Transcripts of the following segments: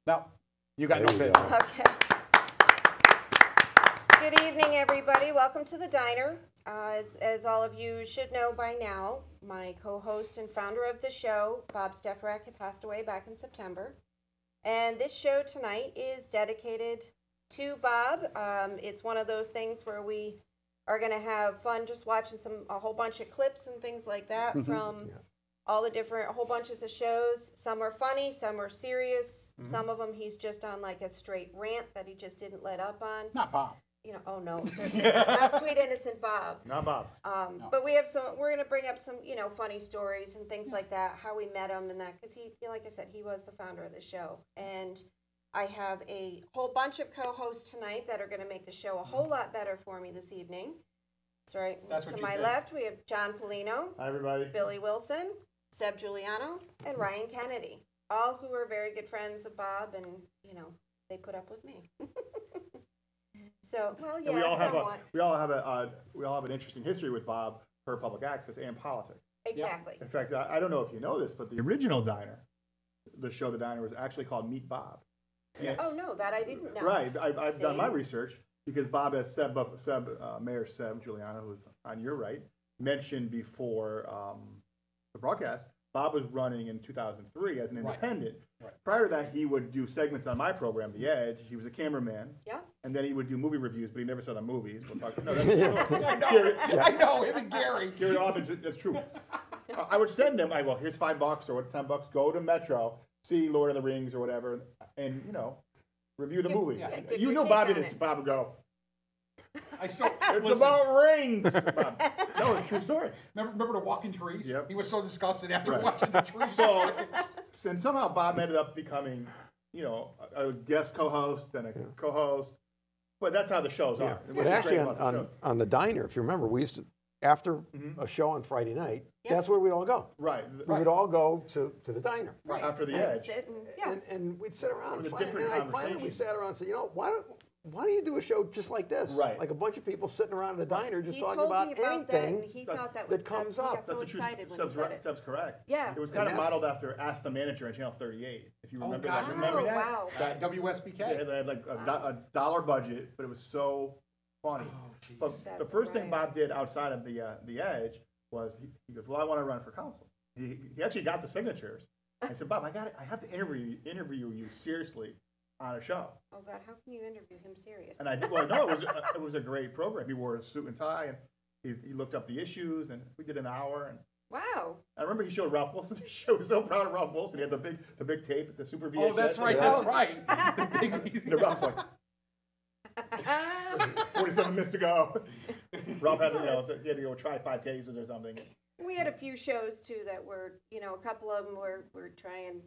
No, you got no business. Okay. Good evening, everybody. Welcome to the diner. As all of you should know by now, my co-host and founder of the show, Bob Stefurak, had passed away back in September. And this show tonight is dedicated to Bob. It's one of those things where we are going to have fun just watching a whole bunch of clips and things like that from all the different, whole bunches of shows. Some are funny, some are serious. Some of them he's just on like a straight rant that he just didn't let up on. Not Bob. You know, oh no, certainly not sweet innocent Bob. Not Bob. No. But we have we're going to bring up some, funny stories and things like that, how we met him and that, because he, like I said, he was the founder of the show. And I have a whole bunch of co-hosts tonight that are going to make the show a whole lot better for me this evening. That's right. That's to my left, we have Jon Pulino. Hi, everybody. Billy Wilson, Seb Giuliano, and Ryan Kennedy, all who are very good friends of Bob, and, they put up with me. So, well, yeah, we all have an interesting history with Bob per public access and politics. Exactly. In fact, I don't know if you know this, but the original diner, the show The Diner, was actually called Meet Bob. Yes. Oh no, that I didn't know. Right, I've done my research because Bob, as Mayor Seb Giuliano, who's on your right, mentioned before the broadcast, Bob was running in 2003 as an independent. Right. Prior to that, he would do segments on my program, The Edge. He was a cameraman. Yeah. And then he would do movie reviews, but he never saw the movies. We'll talk. No, I know him and Gary. Gary Aubin, that's true. I would send them. Well, here's $5 or $10. Go to Metro, see Lord of the Rings or whatever, and review the movie. Yeah. Bob didn't. Bob would go. It's about rings. No, it's a true story. Remember the walking trees? Yep. He was so disgusted after watching the trees. And somehow Bob ended up becoming, a guest co-host and a co-host. But that's how the shows are. But actually, on the diner, if you remember, we used to, after a show on Friday night, that's where we'd all go. Right. We would all go to the diner. Right. After the Edge. And we'd sit around. It was a different Finally, we sat around and said, why don't you do a show just like this? Right. Like a bunch of people sitting around in a diner just talking about anything that, and he thought that comes up. That's Seb's correct. Yeah. It was kind of modeled after Ask the Manager on Channel 38. If you remember that. Remember that? Wow. That WSBK. Yeah, they had like a $1 budget, but it was so funny. But the first thing Bob did outside of the Edge was he goes, well, I want to run for council. He actually got the signatures. I said, Bob, I have to interview you seriously on a show. Oh God, how can you interview him serious? And I did. Well, no, it was a great program. He wore a suit and tie, and he looked up the issues, and we did an hour. And wow. I remember he showed Ralph Wilson. He was so proud of Ralph Wilson. He had the big tape, the Super VHS. Oh, that's right. That's right. The Ralph's like 47 minutes to go. Ralph had he had to go try 5 cases or something. We had a few shows too that were, a couple of them were trying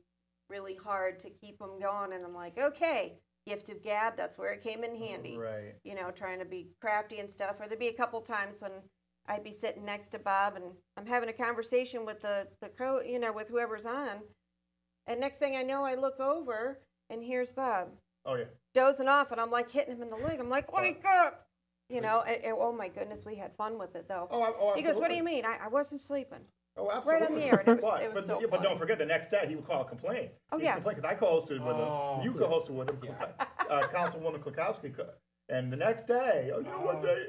really hard to keep them going, and I'm like, okay, gift of gab, that's where it came in handy. Right. Trying to be crafty and stuff. Or there'd be a couple times when I'd be sitting next to Bob and I'm having a conversation with with whoever's on, and next thing I know, I look over and here's Bob. Oh yeah. Dozing off, and I'm like hitting him in the leg. I'm like, wake up! Oh my goodness, we had fun with it though. Oh, he goes, what do you mean? I wasn't sleeping. Oh, absolutely. Right on the air. And it was so funny. But don't forget, the next day he would call a complaint. Oh, yeah. Because I co-hosted with him. You co-hosted with him. Councilwoman Klukowski. And the next day, what day?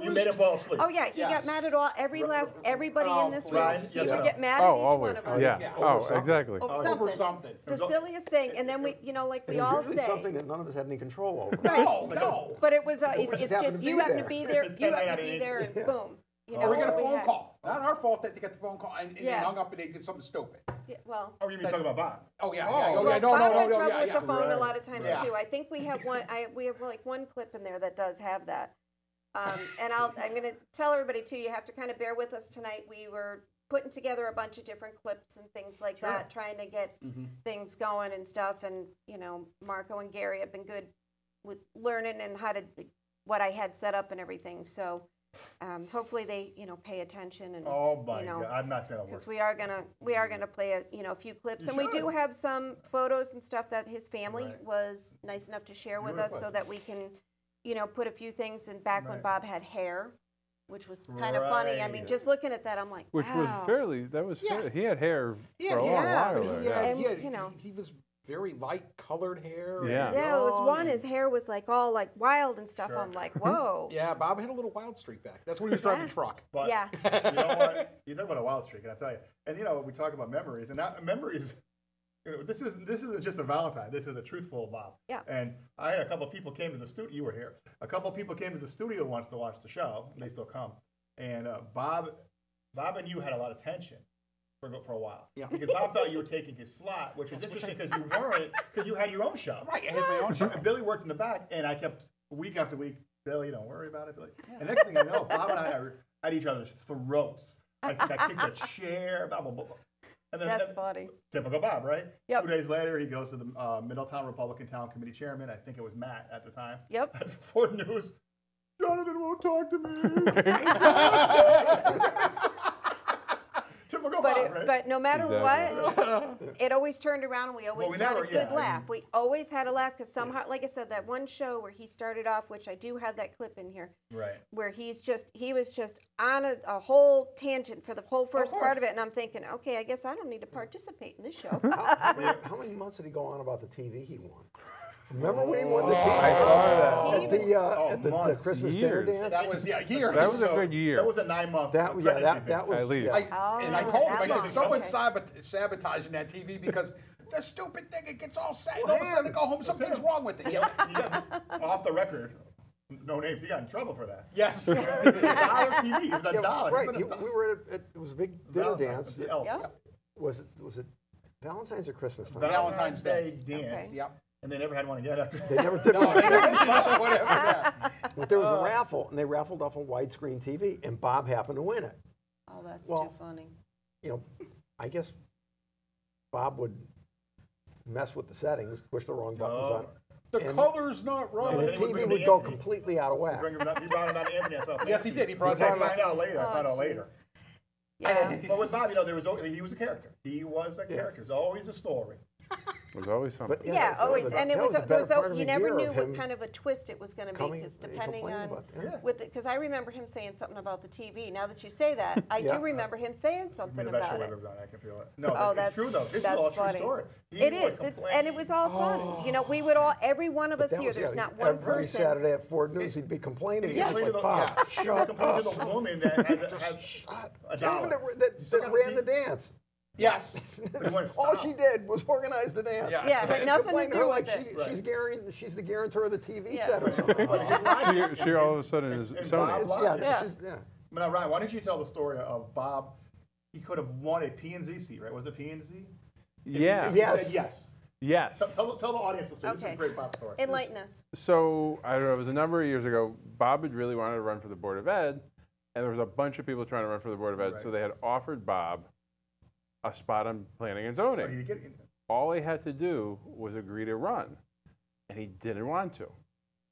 You made him fall asleep. Oh, yeah. He got mad at everybody in this room. Right. He would get mad at each one of us. Yeah. Exactly. Over something. The silliest thing. And then we, we all say. Something that none of us had any control over. No. But it was, it's just, you happen to be there, and boom. Or we got a phone call. Not our fault that they got the phone call and they hung up and they did something stupid. Yeah, well. Oh, you mean talking about Bob? Oh yeah. Bob had trouble with the phone a lot of times too. I think we have one. We have like one clip in there that does have that. And I'm going to tell everybody too. You have to kind of bear with us tonight. We were putting together a bunch of different clips and things like that, trying to get things going and stuff. And Marco and Gary have been good with learning and what I had set up and everything. So. Hopefully they, pay attention and. Oh my God! I'm not saying that because we are gonna play a few clips, and we do have some photos and stuff that his family was nice enough to share with us, so that we can, put a few things in back when Bob had hair, which was kind of funny. I mean, just looking at that, I'm like, which was fairly. He had hair for a long while there. He was very light colored hair. Yeah. Yeah, it was one. His hair was like all like wild and stuff. Sure. I'm like, whoa. Yeah, Bob had a little wild streak back. That's when he was driving the truck. But Yeah. you know what? You talk about a wild streak, and I tell you. And we talk about memories, and that memories. This isn't just a Valentine. This is a truthful Bob. Yeah. And I had a couple of people came to the studio. You were here. A couple of people came to the studio once to watch the show. And they still come. And Bob and you had a lot of tension for a while. Yeah. Because Bob thought you were taking his slot, which is interesting because you weren't, because you had your own show. Right, I had my own show. And Billy worked in the back, and I kept week after week. Billy, don't worry about it, Billy. Yeah. And next thing I know, Bob and I are at each other's throats. I think I kicked a chair. Blah blah blah. And then, That's funny. Typical Bob, right? Yep. 2 days later, he goes to the Middletown Republican Town Committee chairman. I think it was Matt at the time. Yep. At Ford News. Jonathan won't talk to me. Typical Bob, right? But no matter what, it always turned around and we always had a good laugh. We always had a laugh because somehow, like I said, that one show where he started off, which I do have that clip in here, Right. where he was just on a whole tangent for the whole first part of it, and I'm thinking, okay, I guess I don't need to participate in this show. How many months did he go on about the TV he won? Remember when he won the TV at the Christmas dinner dance? That was years. That was a good year. That was a 9-month. That was at least. And I told him, I said, long. someone's sabotaging that TV because the stupid thing, it gets all set, and all of a sudden they go home, something's wrong with it. Yeah. You got, off the record, no names, he got in trouble for that. Yes. $1 TV, it was a dollar. Right, we were at it was a big dinner dance. Yep. Was it Valentine's or Christmas time? Valentine's Day dance. Okay. Yep. And they never had one again after. They never did No, one. whatever that. But there was a raffle, and they raffled off a widescreen TV, and Bob happened to win it. Oh, that's Well, too funny. I guess Bob would mess with the settings, push the wrong buttons on. The color's not right. And the they would TV bring would the go Anthony. completely out of whack. He brought him out to Anthony. Yes, he did. He brought I him found out later. I found out geez. later. Yeah. But with Bob, he was a character. He was a character. There's always a story. There's always something. But, Yeah, that always, was and it that was, the better part of you a never year knew of what him kind of a twist it was going to be, coming because and depending complaining on, about that. with because I remember him saying something about the TV. Now that you say that, I do remember him saying something The best show about I've it. ever done. I can feel it. No, Oh, it's that's true though. This is that's all a funny. true story. He It would is, complain. and it was all funny. We would all, every one of us That here. was, There's yeah, not one every person. Saturday at Ford News, he'd be complaining. He He was complained like, to the- Bob, he shut complained up. to the woman that had a dollar. That ran the dance. Yes. But he wouldn't All stop. she did was organize the dance. Yeah. Yeah, but He's nothing to complaining do her with like it. she's the guarantor of the TV Yeah. set or something. She all of a sudden is And Sony. Bob- Yeah. Now, Ryan, why don't you tell the story of Bob? He could have won a P&Z seat, right? Was it P&Z? Yeah. He Yes. said yes. Yes. Tell the audience the story. This is a Okay. great Bob story. Enlighten us. So I don't know. It was a number of years ago. Bob had really wanted to run for the Board of Ed, and there was a bunch of people trying to run for the Board of Ed. Right. So they had offered Bob a spot on planning and So zoning. you get, All he had to do was agree to run, and he didn't want to.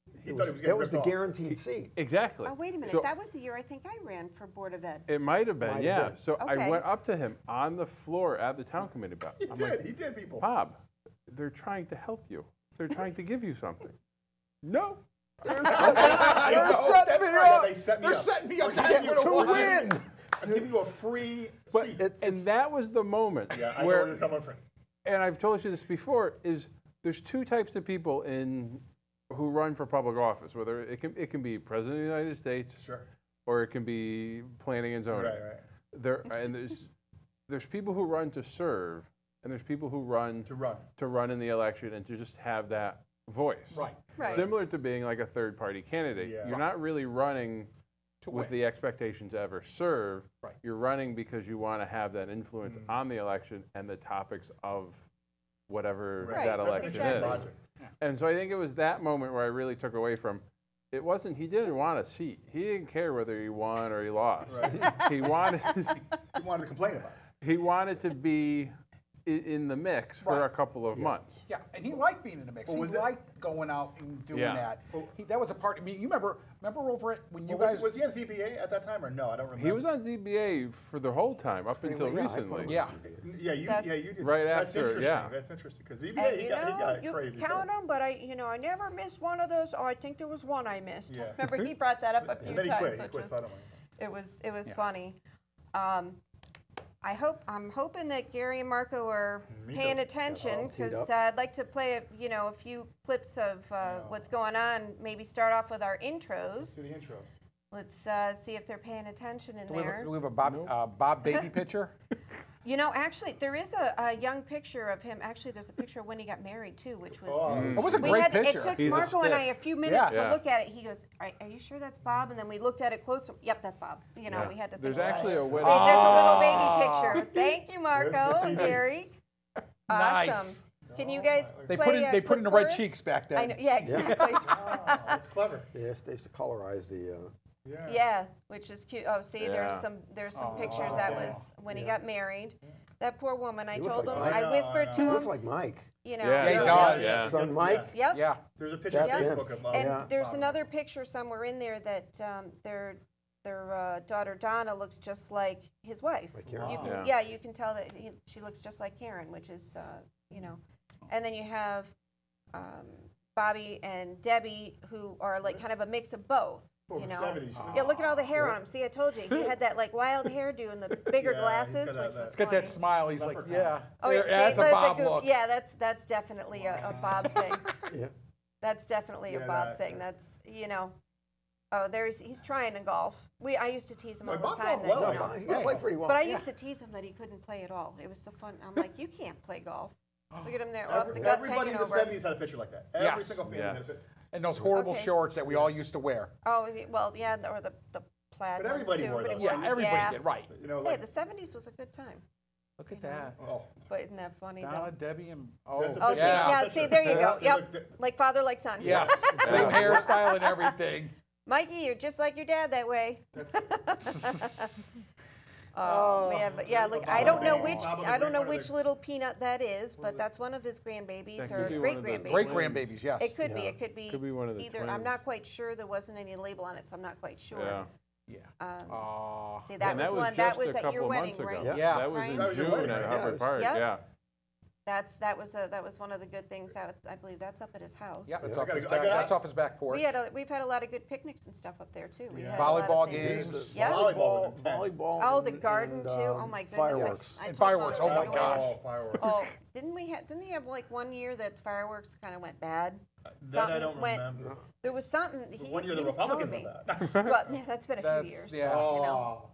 he thought he was That getting was the ripped off. guaranteed seat. Exactly. Oh, wait a minute. So That was the year I think I ran for Board of Ed. it might have been, Might have yeah. been. So Okay. I went up to him on the floor at the town committee about. He did, people. Bob, they're trying to help you. They're trying to give you something. No. They're setting me up. They set me They're up. setting me up. We're That's giving what you it a was. win. I'm giving you a free But seat. and that was the moment Yeah, I know where where you're coming from. and I've told you this before, is there's two types of people who run for public office, whether it can be President of the United States Sure. or it can be planning and zoning. Right. There's people who run to serve, and there's people who run To run. in the election and to just have that voice. Right. Right. Similar to being like a third party candidate. Yeah. You're not really running To with win. the expectation to ever serve. Right. You're running because you want to have that influence on the election and the topics of whatever Right. that That's election exactly. is. Logic. And so I think it was that moment where I really took away from, it wasn't, he didn't want a seat. He didn't care whether he won or he lost. Right. He wanted, He wanted to complain about it. he wanted to be in the mix for Right. a couple of months. Yeah, and he liked being in the mix. Well, He was it- liked going out and doing Yeah. that. That was a part. I mean, you remember over it when you Well, guys. was he on ZBA at that time or no? I don't remember. He was on ZBA for the whole time, up until yeah, I put recently. him Yeah. Yeah, you did. Right That's after, interesting. yeah. That's interesting because And ZBA he you got know, it you crazy. can count them, but I never missed one of those. Oh, I think there was one I missed. Yeah. Remember, he brought that up a few And then he times. quit. He which quit was- suddenly. It was Yeah. funny. I'm hoping that Gary and Marco are Me paying too. attention, That's all teed because up. I'd like to play a few clips of what's going on. Maybe start off with our Let's intros. do the intros. Let's see if they're paying attention in Do we there. have a Bob baby picture? You know, actually, there is a young picture of him. Actually, there's a picture of when he got married too, which was. It was a We great had, picture. it took He's a Marco and I stick. a few minutes Yeah. to look at it. He goes, "Are you sure that's Bob?" And then we looked at it closer. Yep, that's Bob. You know, Yeah. we had to. There's think about actually it. a See, wedding. there's a little baby picture. Thank you, Marco and Gary. Nice. Awesome. Can you guys They play put a in the clip red for us? cheeks back then. I know. Yeah, exactly. Oh, that's clever. Yes, they used to colorize the. Yeah. Yeah, which is cute. Oh, see, Yeah. there's some pictures. That was when he got married. That poor woman. I looks told like him. Mike. I whispered He to looks him. like Mike. You know. Yeah, he does. Yeah. Son Mike. Yep. Yeah. There's a picture on That's Facebook of And Yeah. there's another picture somewhere in there that their daughter Donna looks just like his wife. Like Karen. You can, Wow. yeah, you can tell that she looks just like Karen, which is And then you have Bobby and Debbie, who are like kind of a mix of both. Oh, You know. 70s. Yeah, look at all the hair on him. See, I told you, he had that like wild hairdo and the bigger Yeah, glasses, he's got which that- was He's got that funny. smile. He's like, Leprechaun. yeah. Oh, There- yeah, that's see, a that's Bob good- look. Yeah, that's definitely a Bob thing. Yeah. That's definitely a Yeah, Bob that- thing. That's Oh, he's trying to golf. I used to tease him all Like, the Bob time. golfed That, well, you know. He can play pretty well. But I used to tease him that he couldn't play at all. It was the fun. I'm like, you can't play golf. Look at him there. Oh, the guts Everybody hanging in the over. 70s had a picture like that. Every Yes. single family Yes. had a picture. And those horrible Okay. shorts that we all used to wear. Oh, well, yeah, or the plaid But ones everybody too. wore but it those. Yeah, was- everybody yeah. did. Right. You know, Hey, like, the 70s was a good time. Look at that. oh. But isn't that funny, Donna, though? Debbie, and There's a Oh, picture. see, yeah, Picture. see, there you go. Yeah, Yep, look, like father, like son. Yes, same hairstyle and everything. Mikey, you're just like your dad that way. that's- Oh man, but yeah, look, Bob I don't know the which Great- I don't know one of which the- little peanut that is, but that's one of his grandbabies That or could be one great of the grandbabies. Great grandbabies, yes. It could be. Yeah. It could be. Could be one of the either. I'm twins. not quite sure. There wasn't any label on it, so I'm not quite sure. Yeah. Yeah. Um, See, that And was that was one. That just was a at couple your wedding, months ago. right? Yeah. Yeah. That was Right? in That was your June wedding, at right? Hubbard Yeah. Park. Yep. Yeah. That was one of the good things. I believe that's up at his house. Yeah, it's I off gotta his go- back. I gotta- That's off his back porch. We've had a lot of good picnics and stuff up there too. We Yeah. had a lot of Volleyball things. games. Yeah. Volleyball was intense. Volleyball. Oh, the and- garden and, too. Oh my goodness. Fireworks. I And told fireworks, Mom oh my to gosh. Oh, fireworks. Oh, didn't they have like one year that fireworks kind of went bad? That I Something don't went- remember. There was something. One year he the was telling Republicans me. were that. Well, yeah, that's been a few That's- years. yeah. but, you know,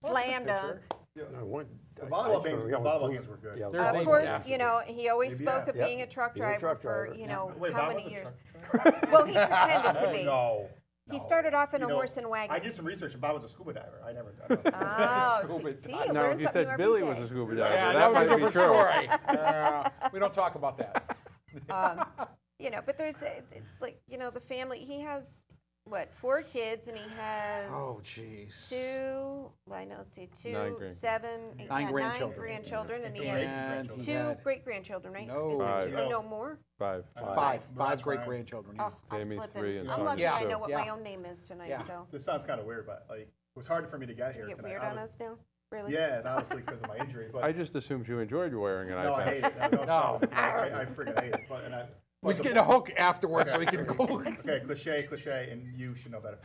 Oh. slam dunk. No, one, The volleyball games were good. Yeah, There's Of a- course, yeah. you know, he always Maybe, spoke yeah. of being a truck Being a driver truck for, driver. you know, Wait, how Bob many was a years. truck- Well, he pretended to be. No. He started off in a You know, horse and wagon. I did some research, and Bob was a scuba diver. I never. Oh, Scuba see, diver. you No, learn he something said every Billy day. was a scuba diver. Yeah, that that was a might be different true. story. We don't talk about that. You know, but it's like, you know, the family, he has, 4 kids, and he has Oh, jeez. 2, I know, let's see, 2, Nine grand- 7, 8, 9 9 grandchildren. grandchildren, and he And has he 2 had- great-grandchildren, right? No. Is it Five. 2? Oh, no more? 5. Five That's great right. grandchildren. Oh, I'm Tammy's slipping. 3 and I'm Sonny's lucky I 2. know what Yeah. my own name is tonight, Yeah. so. This sounds kind of weird, but like it was hard for me to get here You get tonight. weird I on was- us now? Really? Yeah, and obviously because of my injury. But I just assumed you enjoyed wearing an no, I iPad. hate it. No. I freaking hate it. He's getting a hook afterwards so he can go. Okay, cliche, and you should know better.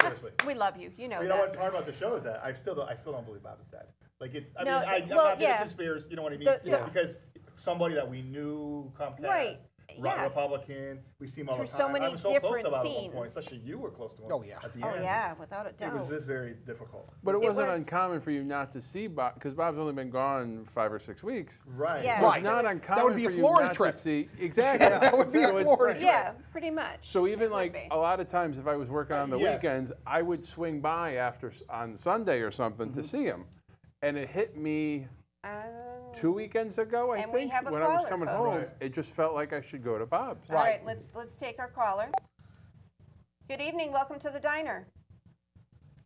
Seriously. We love you. You know You know that. what's hard about the show is that I still don't believe Bob is dead. Like it. I No, mean, I'm well, not being yeah. a conspiracy. You know what I mean? The- Because somebody that we knew, Comcast, Right, yeah. Republican, we see him all Through the time. so many I was so close different to Bob at one scenes. point, especially you were close to him. Oh, yeah. At the Oh, end. yeah, without a doubt. It was this very difficult. But it It wasn't was- uncommon for you not to see Bob, because Bob's only been gone 5 or 6 weeks. Right. Yeah. So Right. it's not So it's- uncommon That would be a for Florida you not trip. to see. Exactly. That would be a So it's- Florida trip. Yeah, pretty much. So even It would like be. a lot of times, if I was working on the Yes. weekends, I would swing by on Sunday or something Mm-hmm. to see him, and it hit me Oh. 2 weekends ago. I And we think have a when I was caller, coming folks. home, Right. it just felt like I should go to Bob's. All right, let's take our caller. Good evening. Welcome to the diner.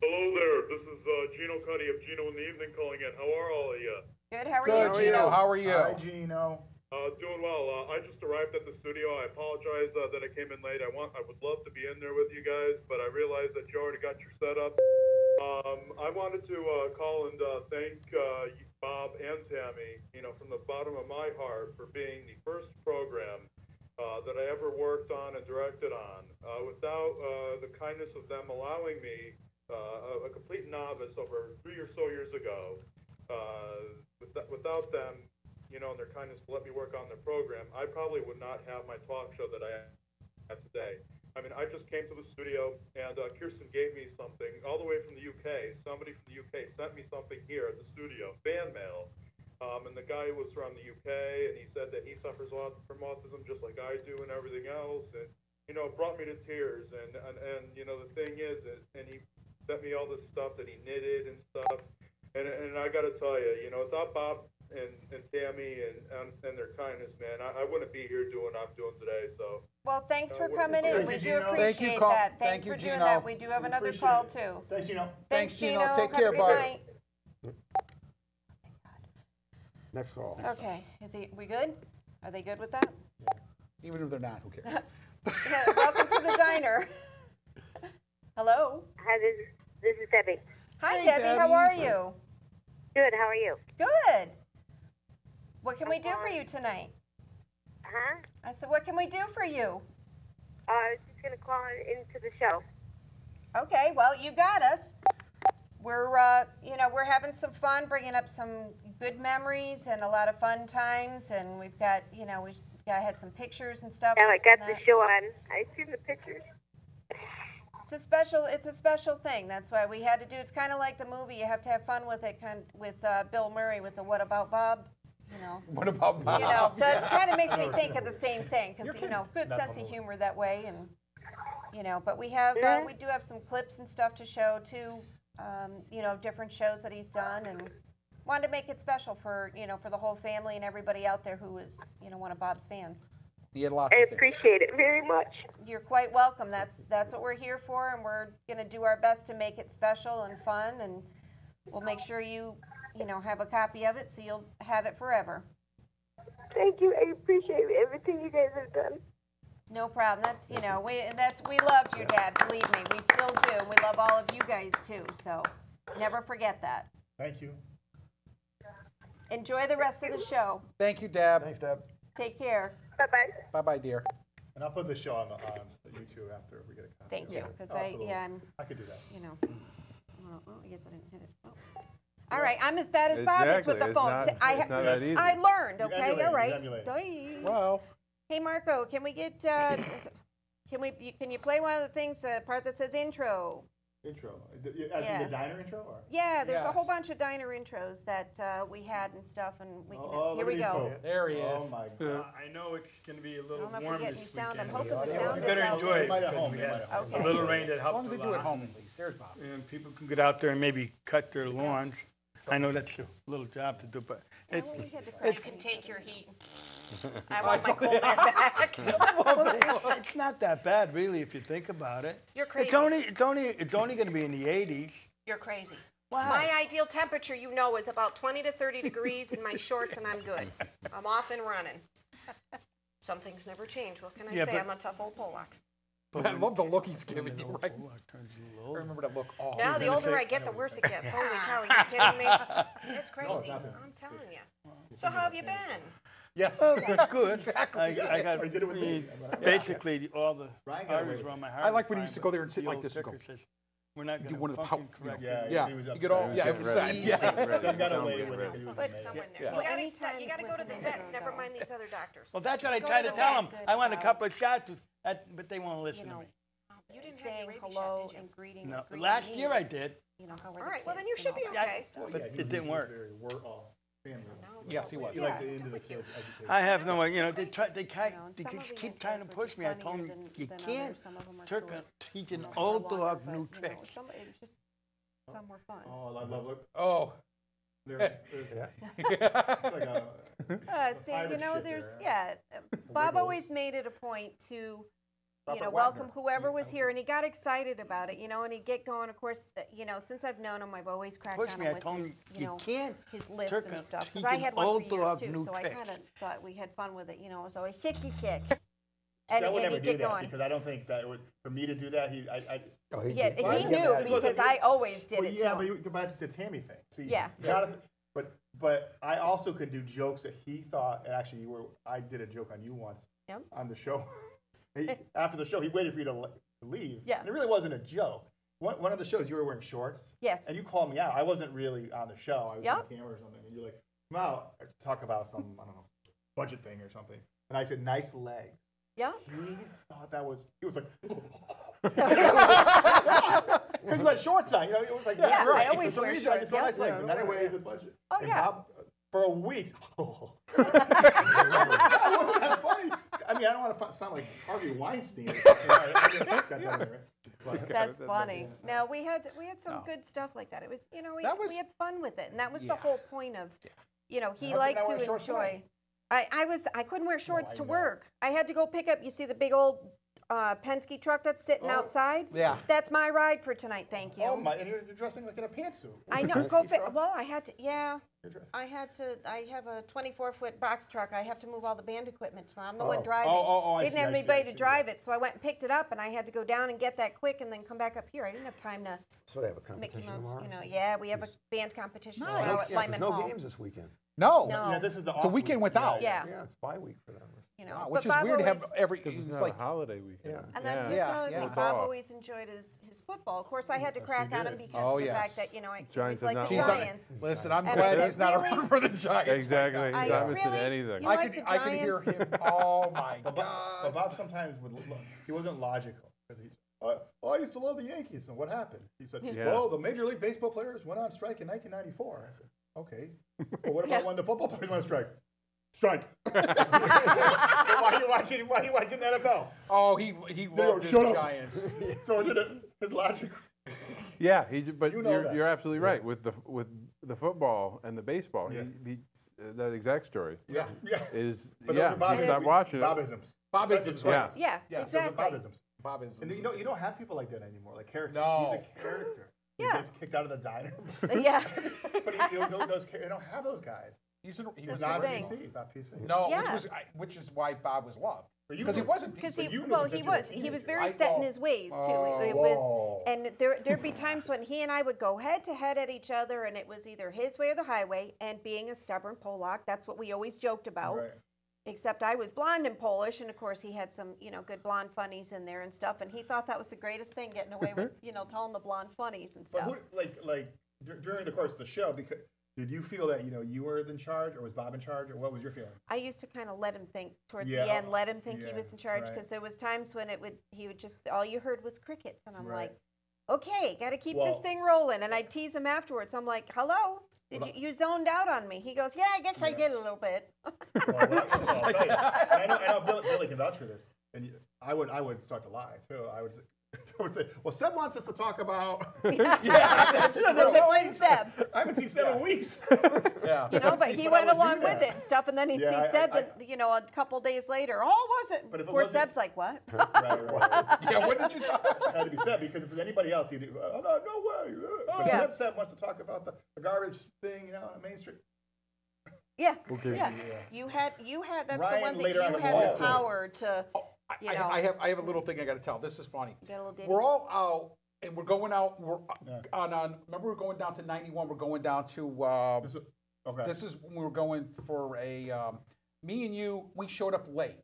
Hello there. This is Gino Cuddy of Gino in the Evening calling in. How are all of you? Good. How are Good, you? Gino. How are you? Hi, Gino. Doing well. I just arrived at the studio. I apologize that I came in late. I would love to be in there with you guys, but I realized that you already got your setup. I wanted to call and thank Bob and Tammy, from the bottom of my heart for being the first program that I ever worked on and directed on. Without the kindness of them allowing me, a complete novice over 3 or so years ago, without them, you know, and their kindness to let me work on their program, I probably would not have my talk show that I have today. I mean, I just came to the studio, and Kirsten gave me something all the way from the UK. Somebody from the UK sent me something here at the studio, fan mail. And the guy was from the UK, and he said that he suffers from autism just like I do and everything else. And, you know, it brought me to tears. And you know, the thing is, and he sent me all this stuff that he knitted and stuff. And I got to tell you, you know, without Bob and Tammy and their kindness, man, I wouldn't be here doing what I'm doing today. So. Well, thanks for coming in. We do Thank you, appreciate Col- that. thank Thanks you, for doing Gino. that. We do have another call, too. Thanks, Gino. Thanks, Gino. Gino. Take Have care, a good bud. night. Next call. Okay. We good? Are they good with that? Even if they're not, who cares? Yeah, welcome to the diner. Hello. Hi, this is Debbie. Hi, Hey, Debbie. How Debbie. are you? Good, how are you? Good. What can we do for you tonight? Huh? I said, what can we do for you? I was just going to call into the show. Okay, well, you got us. We're, we're having some fun, bringing up some good memories and a lot of fun times, and we've got, I had some pictures and stuff. Now I got the show on. I've seen the pictures. It's a special thing. That's why we had to do. It's kind of like the movie. You have to have fun with it. With Bill Murray with the What About Bob? What about Bob? So it kind of makes me think of the same thing because good sense of humor that way, and But we have we do have some clips and stuff to show too. Different shows that he's done, and wanted to make it special for for the whole family and everybody out there who is one of Bob's fans. He had lots I of fans. appreciate it very much. You're quite welcome. That's what we're here for, and we're going to do our best to make it special and fun, and we'll make sure you have a copy of it so you'll have it forever. Thank you. I appreciate everything you guys have done. No problem. That's we loved your dad. Believe me, we still do. We love all of you guys too. So never forget that. Thank you. Enjoy the rest of the show. Thank you, Deb. Thanks, Deb. Take care. Bye-bye. Bye-bye, dear. And I'll put this show on the YouTube after we get a copy. Thank you, because I could do that. Well, I guess I didn't hit it. Oh. All right, I'm as bad as Bob is with the phone. It's not that easy. I learned. Okay, all right. Well. Hey, Marco, can we get? Can you play one of the things, the part that says intro? Intro. As in the diner intro? Or? Yeah, there's a whole bunch of diner intros that we had and stuff, and we can. Here we go. There he is. Oh my God. I know it's going to be a little I don't know if warm we're getting this any sound. I'm weekend. hoping the sound You is better out. enjoy it. Might at home. We had Okay. a little rain that As helped long as they a do it lot. home, at least. There's Bob. And people can get out there and maybe cut their lawns. I know that's a little job to do, but You can take your heat. I want my cold air back. it's not that bad, really, if you think about it. You're crazy. It's only going to be in the 80s. You're crazy. Wow. My ideal temperature, is about 20 to 30 degrees in my shorts, and I'm good. I'm off and running. Some things never change. What can I say? I'm a tough old Polak. I love the look he's giving you, right? I remember that look. Oh, Now, the older I get, the worse it gets. Holy cow, are you kidding me? It's crazy. I'm telling you. So how have you been? yes. Oh, it's good. Exactly. I got He did it with me. basically all the Ryan got away arteries with around my heart. I like when he fine, used to but go there and sit the like old this and go, ticker says, we're not do going one to of the function power- correctly. Yeah, he was you upset. get all, yeah, it was sad. Yeah. Sam got away with it. He was Put amazing. someone there. Yeah. You got to go to the vets. Never mind these other doctors. Well, that's what I Go try to to the tell vet. them. I want a couple of shots, but they won't listen to me. You didn't have Saying your rabies hello shot, did you? and greeting. No, greeting last me. year I did, How were All the right, well, then kids you and should be all that okay. stuff. but it didn't work. Family. Yes, he was. He liked the end of the kids' education. I have no idea. They And some just of keep the trying to kids push were me. I just told them funnier you than can't others. Some of them are teach an short, old longer, dog but, new it tricks. was just some were fun. Oh, I love look. Oh. See, Bob always made it a point to, welcome whoever was here, and he got excited about it, and he'd get going. Of course, since I've known him, I've always cracked Push on me. him I with told him his, you can't his lisp teach and stuff. Because I an had one old for years dog too, new so I tricks. kind of thought we had fun with it. It was always shicky kick. And I would never he'd do get that going. because I don't think that would, for me to do that, Yeah, he knew because I always did it yeah, to him. but it's a Tammy thing. See, Yeah. Jonathan, but I also could do jokes that he thought, and actually I did a joke on you once on the show. After the show, he waited for you to leave. Yeah. And it really wasn't a joke. one of the shows, you were wearing shorts. Yes. And you called me out. I wasn't really on the show. I was on camera or something. And you're like, come out to talk about some, I don't know, budget thing or something. And I said, nice legs. Yeah. He thought that was, he was like, because you had shorts on, it was like, yeah, right. I always For some wear reason, shorts. I just got nice legs, and then I weighed a budget. Oh, and yeah. Bob, for a week, that wasn't that funny. I mean, I don't want to sound like Harvey Weinstein. That's funny. No, we had some good stuff like that. It was, we had fun with it, and that was the whole point of, he liked to enjoy. I couldn't wear shorts to work. I had to go pick up. You see the big old Penske truck that's sitting outside? Yeah. That's my ride for tonight. Thank you. Oh my! And you're dressing like in a pantsuit. I know. Go fit. Well, I had to. Yeah. I have a 24-foot box truck. I have to move all the band equipment tomorrow. I'm the one driving. I didn't have anybody to drive it, so I went and picked it up, and I had to go down and get that quick, and then come back up here. I didn't have time to. So they have a competition tomorrow? Yeah, we have a band competition Nice. tomorrow at Yeah, Lyman there's no Hall. games this weekend. No. Yeah, this is the It's a weekend without. Yeah. Yeah, it's bye week for them. Wow, which is weird to have every. It's It's not like a holiday weekend. Yeah. And that's Yeah, the other yeah. thing. Bob always enjoyed his football. Of course, I had to crack on him because of the fact that, I Giants always like have the not won. Giants. Listen, I'm And glad I he's not really- around for the Giants. Exactly. right now. He's not missing really- anything. You I like could the I could hear Giants? him. Oh my But God. Bob sometimes he wasn't logical because he's. I used to love the Yankees, and what happened? He said, Yeah. well, the Major League Baseball players went on strike in 1994. I said, okay. Well, what about when the football players went on strike? Strike. So why are you watching the NFL? Oh, he loved his shut up. Giants. So his logic. Yeah, but You know that. you're absolutely right with the football and the baseball. Yeah. He that exact story Yeah. is But those are he stopped watching it. Bobisms. Bobisms, right? Yeah. Yeah, Those are exactly. Bobisms. Bob is. And you don't have people like that anymore, like characters. No. He's a character. Yeah. He gets kicked out of the diner. Yeah. But you don't have those guys. He's He's the not thing. PC. He's not PC. No, Yeah. which is why Bob was loved. But you Because he were- wasn't Because PC. he you knew was because you were a he was teenager. very I set in thought- his ways too. It Whoa. was, and there'd be times when he and I would go head to head at each other, and it was either his way or the highway. And being a stubborn Polak, that's what we always joked about. Right. Except I was blonde and Polish, and of course he had some, good blonde funnies in there and stuff. And he thought that was the greatest thing, getting away with, telling the blonde funnies and But stuff. during the course of the show, because did you feel that you were in charge, or was Bob in charge, or what was your feeling? I used to kind of let him think towards Yeah. the end, let him think he Yeah, was in charge, right. because there was times when he would just, all you heard was crickets, and I'm Right. like, okay, got to keep this Well- thing rolling, and I'd tease him afterwards. I'm like, hello, you zoned out on me? He goes, yeah, I guess I did a little bit. I know Billy can vouch for this, and I would start to lie too. I would say, well, Seb wants us to talk about. That's a plain Seb. I haven't seen Seb in weeks. Yeah. But he went along with it and stuff, and then he'd Yeah, see Seb, a couple days later, oh, was it? But if it Poor wasn't- Seb's like, what? Right. Yeah, what did you talk about? It had to be Seb, because if it was anybody else, he'd no way. But Yeah. Seb wants to talk about the garbage thing, on Main Street. Yeah, Okay. yeah. Yeah. You had. That's Ryan the one that later on you in had the the Netflix. power to. I have a little thing I got to tell. This is funny. Get a little ditty. We're all out, and we're going out. We're on. Remember, we're going down to 91. We're going down to. Okay. This is when we were going for a. Me and you, we showed up late.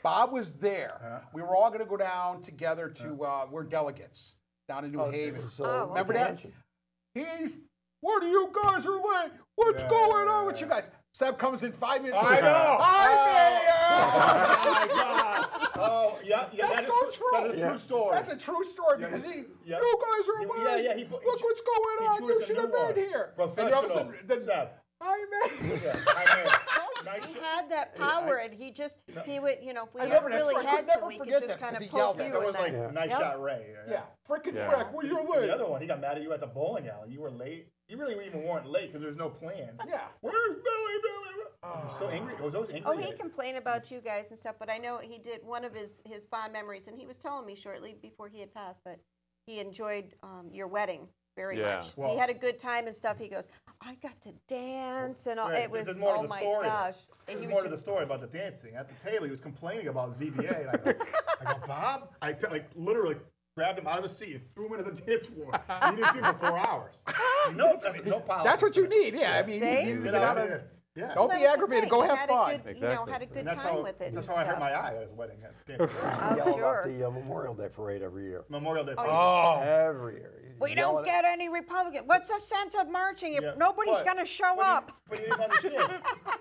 Bob was there. We were all going to go down together to. We're delegates down in New Haven. Remember that? What are you guys are late? What's going on with you guys? Seb comes in 5 minutes. I know. I'm Oh my God! Oh yeah. That's so true. That's a true story. That's a true story because you guys are late. Yeah. Look what's going on. You should have been here. And all of a sudden, then Seb. I'm in. He had that power, and he would, if we I remember really that's right. I had could to, never we could forget just that kind because of he yelled poke at you. That us. was like and nice Yep. shot, Ray. Yeah, frickin' Yeah. Freck, well, you're late. The other one, he got mad at you at the bowling alley. You were late. You really even weren't late because there was no plans. Yeah. Where's Billy? I was so angry. I was always angry. Oh, he complained about you guys and stuff, but I know he did one of his fond memories, and he was telling me shortly before he had passed that he enjoyed your wedding very much. Well, he had a good time and stuff. He goes, I got to dance and all. Right, It was, there's more to oh the my story. gosh. There's He more to was the just, story about the dancing. At the table, he was complaining about ZBA. And I go, Bob? I literally grabbed him out of his seat and threw him into the dance floor. And he didn't see him for 4 hours. No, no apology. That's what you need. Yeah, I mean, See? you Get get out out of of. there. Yeah. Don't be aggravated. Go have had fun. A good, Exactly. You know, had a good time with it. That's and how I hurt stuff. my eye at his wedding. Oh, Yell sure. about the Memorial Day parade every year. Memorial Day parade. Oh. Every year. We Yell don't at it. get any Republican. What's the sense of marching if nobody's going to show up? But you didn't understand.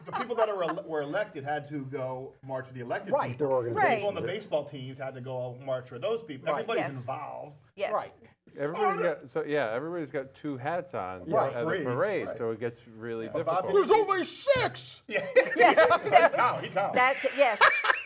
The people that were elected had to go march with the elected Right. people. Their organization. People on the baseball teams had to go march with those people. Right. Everybody's Yes. involved. Yes. Right. Everybody's got two hats on Right. at Three, the parade, right. so it gets really But difficult. Bob- There's only 6. Yeah. He counts. That's yes.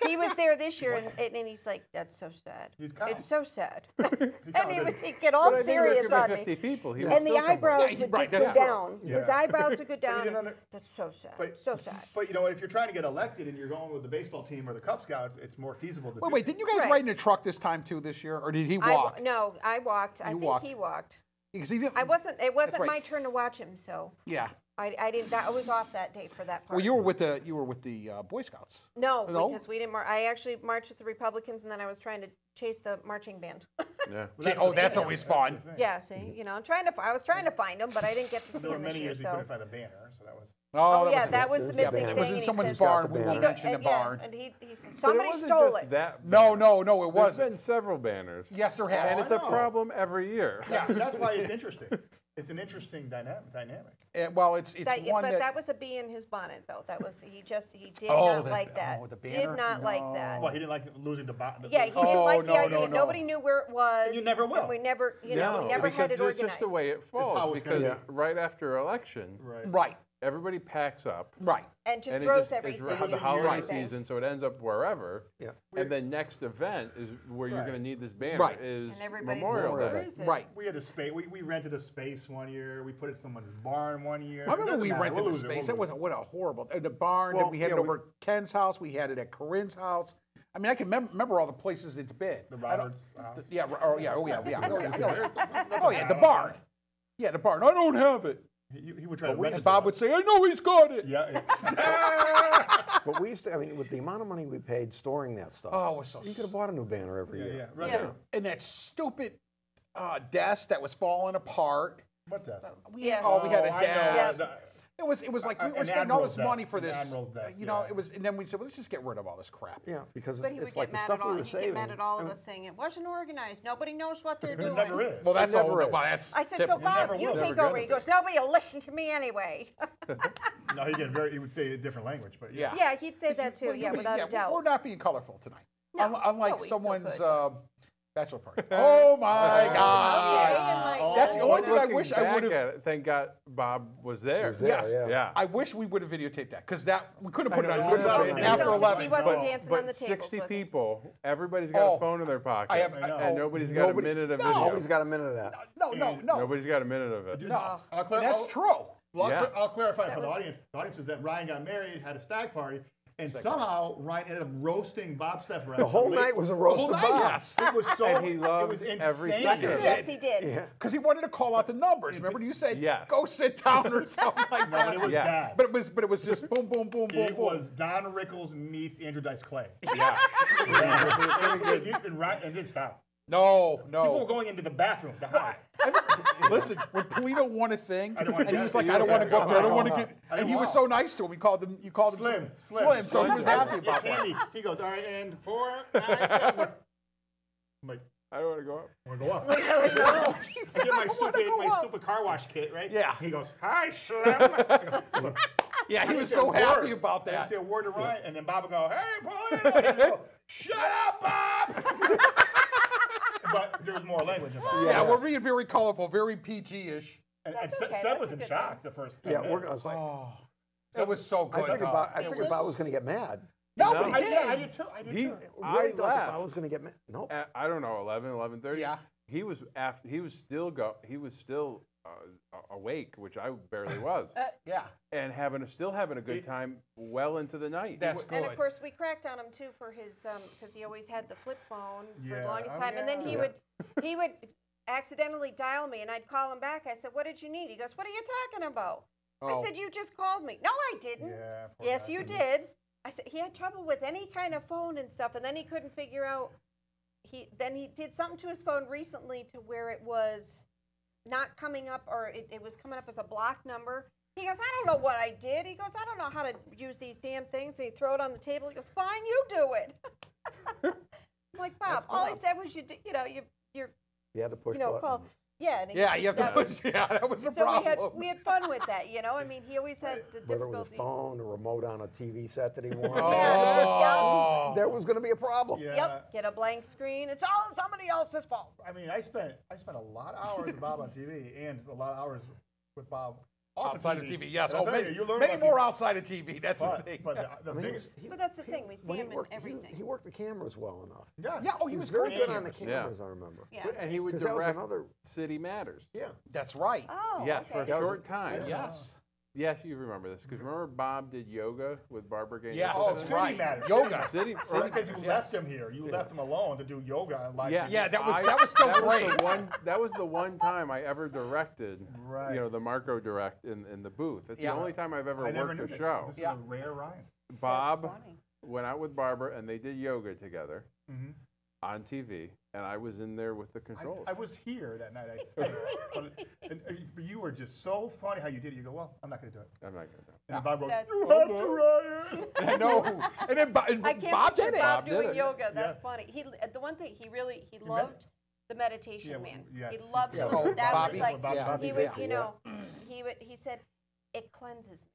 He was there this year, and he's like, "That's so sad. He's kind. It's so sad." counted. and he'd get all But I think serious if there on were me. 50 people, he would And the still come eyebrows back. Yeah, would right, just that's go true. down. Yeah. His eyebrows would go down. didn't and under- that's so sad. But, so sad. But you know, if you're trying to get elected and you're going with the baseball team or the Cub Scouts, it's more feasible to do. Wait, didn't you guys Right. ride in a truck this time too this year, or did he walk? No, I walked. I think walked. he walked. Because he didn't. I wasn't. It wasn't right. my turn to watch him, so Yeah. I didn't. I was off that day for that part. Well, you were with the Boy Scouts. No, No? because we didn't. I actually marched with the Republicans, and then I was trying to chase the marching band. Yeah. That's always fun. Yeah, see, you know, I was trying to find him, but I didn't get to see There were him this many year. years he So. couldn't find the banner, so that was. Oh, yeah, that was the missing banner. thing. It was in and he someone's said- barn. the We banner. won't mention the barn. And he said, But it somebody wasn't stole just it. that No, it There's wasn't. been several banners. Yes, there And has. it's a know. problem every year. Yeah. That's why it's interesting. It's an interesting dynamic. Well, it's one but that. that was a bee in his bonnet, though. That was he did Oh, not the- like that. oh, the banner? Did not like No. that. Well, he didn't like losing the bottom. Yeah, he didn't Oh, like the no, idea. no, no. Nobody knew where it was. And you never will. And we never, we never because had it it's organized. just the way it how falls. it's gonna Because be. right after election, Right. everybody packs up. Right. and just And throws it's everything. the and holiday everything. season, so it ends up wherever. Yeah. And the next event is where you're Right. going to need this banner Right. is And everybody's Memorial like, Day. where is it? Right. We had a space. We rented a space one year. We put it in someone's barn one year. I remember It doesn't we matter. rented We'll the lose it. space. We'll That was lose what a horrible. The barn. Well, Then we had it yeah, over at Ken's house. We had it at Corinne's house. I mean, I can remember all the places it's been. The Roberts house. Yeah. Oh yeah. The barn. Yeah, the barn. I don't have it. He would try to rent And it Bob to would us. say, I know he's got it. Yeah. But we used to, I mean, with the amount of money we paid storing that stuff, Oh, it was so. you could have bought a new banner every Yeah. year. Right Yeah. there. And that stupid desk that was falling apart. What desk? We had a I know. desk. The- It was like we were An spending all this admiral's money desk. for An this. admiral's desk, You know, yeah. it was, and then we said, well, let's just get rid of all this crap. Yeah, because But he would it's get like the mad stuff at we all. were He'd saving. get mad at all I of mean, us saying it wasn't organized. Nobody knows what they're It doing. never is. Well, that's It never all. is. Well, that's. I said, typical. so Bob, never you will. take Never over. get He it. goes, nobody will listen to me anyway. No, he would say a different language, but yeah. Yeah, he'd say that too. Well, Yeah, you- without a doubt. We're not being colorful tonight. No. Unlike Oh, we still someone's could. bachelor party. Oh my God! Okay, and like, That's the only thing I Looking wish I back would have. at it, thank God Bob was there. was there, Yes. yeah. I wish we would have videotaped that because we couldn't have put it on know, TV we couldn't have after videotaped it. 11. He wasn't but- dancing on the But tables, 60 was he? people, everybody's got Oh, a phone in their pocket. I have. and nobody's got nobody- a minute of No. video. Nobody's got a minute of that. No. Nobody's got a minute of it. No. I'll clear- That's I'll- true. Well, Yeah. I'll clarify for the audience. The audience was that Ryan got married, had a stag party, and somehow Ryan ended up roasting Bob Stefurak. The whole night was a roast The whole of night, Bob. yes. It was so. And he loved it was insane. every Yes, second. he Yes, he did. Yeah. Because he wanted to call out the numbers. Remember, you said, Yeah. "Go sit down" or something like No, that. but it was Yeah. bad. But it was just boom, boom, boom, boom, It boom. was Don Rickles meets Andrew Dice Clay. Yeah. And didn't stop. No. People were going into the bathroom to hide. Listen, when Pulino won a thing, I don't wanna and he get was it. like, "I don't want to go up there. I don't want to get." I And he was won't. so nice to him. You called him Slim. So he was happy about Yeah, that. Tammy. He goes, all right, and 4, 9, 7. I'm like, I don't want to go up. I want to go up. I get my stupid car wash kit, right? Yeah. He goes, hi, Slim. Yeah, he was so happy about I that. say a word to Ryan, and then Bob would go, hey, Paulino. And he'd go, shut up, Bob. But there was more language involved. Yeah, we're being very colorful, very PG-ish. And That's Seb okay, was that's in a good shock the first 10 Yeah, minutes. I was like, It was so I good. figured Bob was going to get mad. No, but he I did. did too. I did He- too. I Really thought that laughed. Bob was going to get mad. Nope. At, I don't know, 11:30. Yeah. He was still awake, which I barely was, Yeah, and still having a good time well into the night. that's good. And of course, we cracked on him too for his, because he always had the flip phone for Yeah. the longest Oh, time. And then yeah. he would accidentally dial me, and I'd call him back. I said, "What did you need?" He goes, "What are you talking about?" Oh. I said, "You just called me." No, I didn't. Yeah, poor Yes, guy. you did. I said he had trouble with any kind of phone and stuff, and then he couldn't figure out. He did something to his phone recently to where it was not coming up, or it was coming up as a block number. He goes, I don't know what I did. He goes, I don't know how to use these damn things. They throw it on the table. He goes, fine, you do it. I'm like, Bob, all he said was, you're You had to push call. buttons. Yeah, Yeah, you have to push. Yeah, that was a problem. We had fun with that, I mean, he always had the Whether it was a difficulty. phone, a remote on a TV set that he wanted. Oh. There was going to be a problem. Yeah. Yep, get a blank screen. It's all somebody else's fault. I mean, I spent a lot of hours with Bob on TV and a lot of hours with Bob Outside of TV, yes. And I'll Oh, tell you learn many about more TV. outside of TV. That's the thing. But the biggest, But that's the thing. We see When he him in worked- everything. He worked the cameras well enough. yeah, Yeah, oh, he was very great. good on the cameras. cameras, I remember. Yeah. And he would 'Cause that was direct another- City Matters. Yeah. That's right. Oh, Yes, for a okay. short time. Yes. Yes, you remember this because remember Bob did yoga with Barbara Gaines. Yes, Oh, that's City right. Matters. Yoga. City, because you left him here. You left him alone to do yoga and live. Yeah, Yeah, that was still great. That was the one time I ever directed. Right. The Marco direct in the booth. It's Yeah. the only time I've ever I never worked knew a this. show. This is Yeah. a rare Ryan. Bob funny. went out with Barbara and they did yoga together Mhm. on TV, and I was in there with the controls. I was here that night, I think. but you were just so funny how you did it. You go, well, I'm not going to do it. I'm not gonna do it. And then Bob goes, That's- you have to, Ryan. I know. And then I can't Bob picture did it. Bob Bob did doing it. yoga. That's Yeah. funny. The one thing he loved the meditation Yeah, man. yes. He loved Yeah. it. Oh, That Bobby. was like Yeah. he was, he said it cleanses me.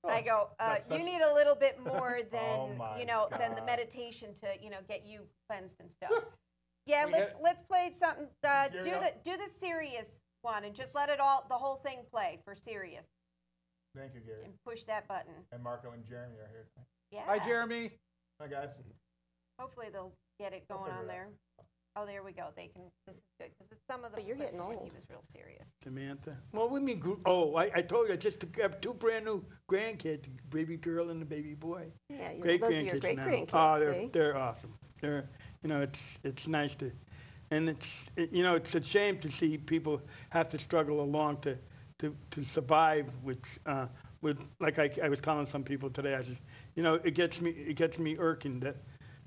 I go, that's you such- need a little bit more than Oh my than the God. meditation to get you cleansed and stuff. Yeah, We let's play something. Do Gary, the serious one and just let the whole thing play for serious Thank you, Gary. and push that button. And Marco and Jeremy are here. Yeah. Hi, Jeremy. Hi, guys. Hopefully they'll get it going figure on it there. Oh, there we go. They can. This is good because it's some of the. But you're getting when old. He was real serious. Samantha. Well, we mean, I told you, I just have 2 brand new grandkids, a baby girl and a baby boy. Yeah, Great those are your grandkids great now. grandkids. Oh, see? they're awesome. It's nice to, and it's a shame to see people have to struggle along to survive with like I was telling some people today. I just, it gets me irking that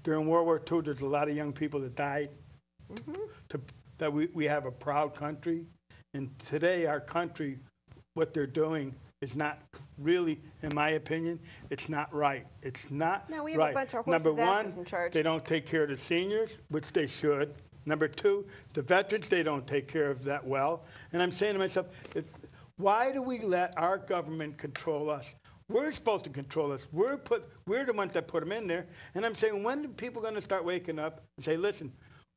during World War II there's a lot of young people that died. That we have a proud country, and today our country, what they're doing is not really, in my opinion, it's not right. It's not No, we have a right. bunch of Number horses' asses one, in charge. they don't take care of the seniors, which they should. Number 2, the veterans, they don't take care of that well. And I'm saying to myself, why do we let our government control us? We're supposed to control us. We're the ones that put them in there. And I'm saying, when are people going to start waking up and say, listen,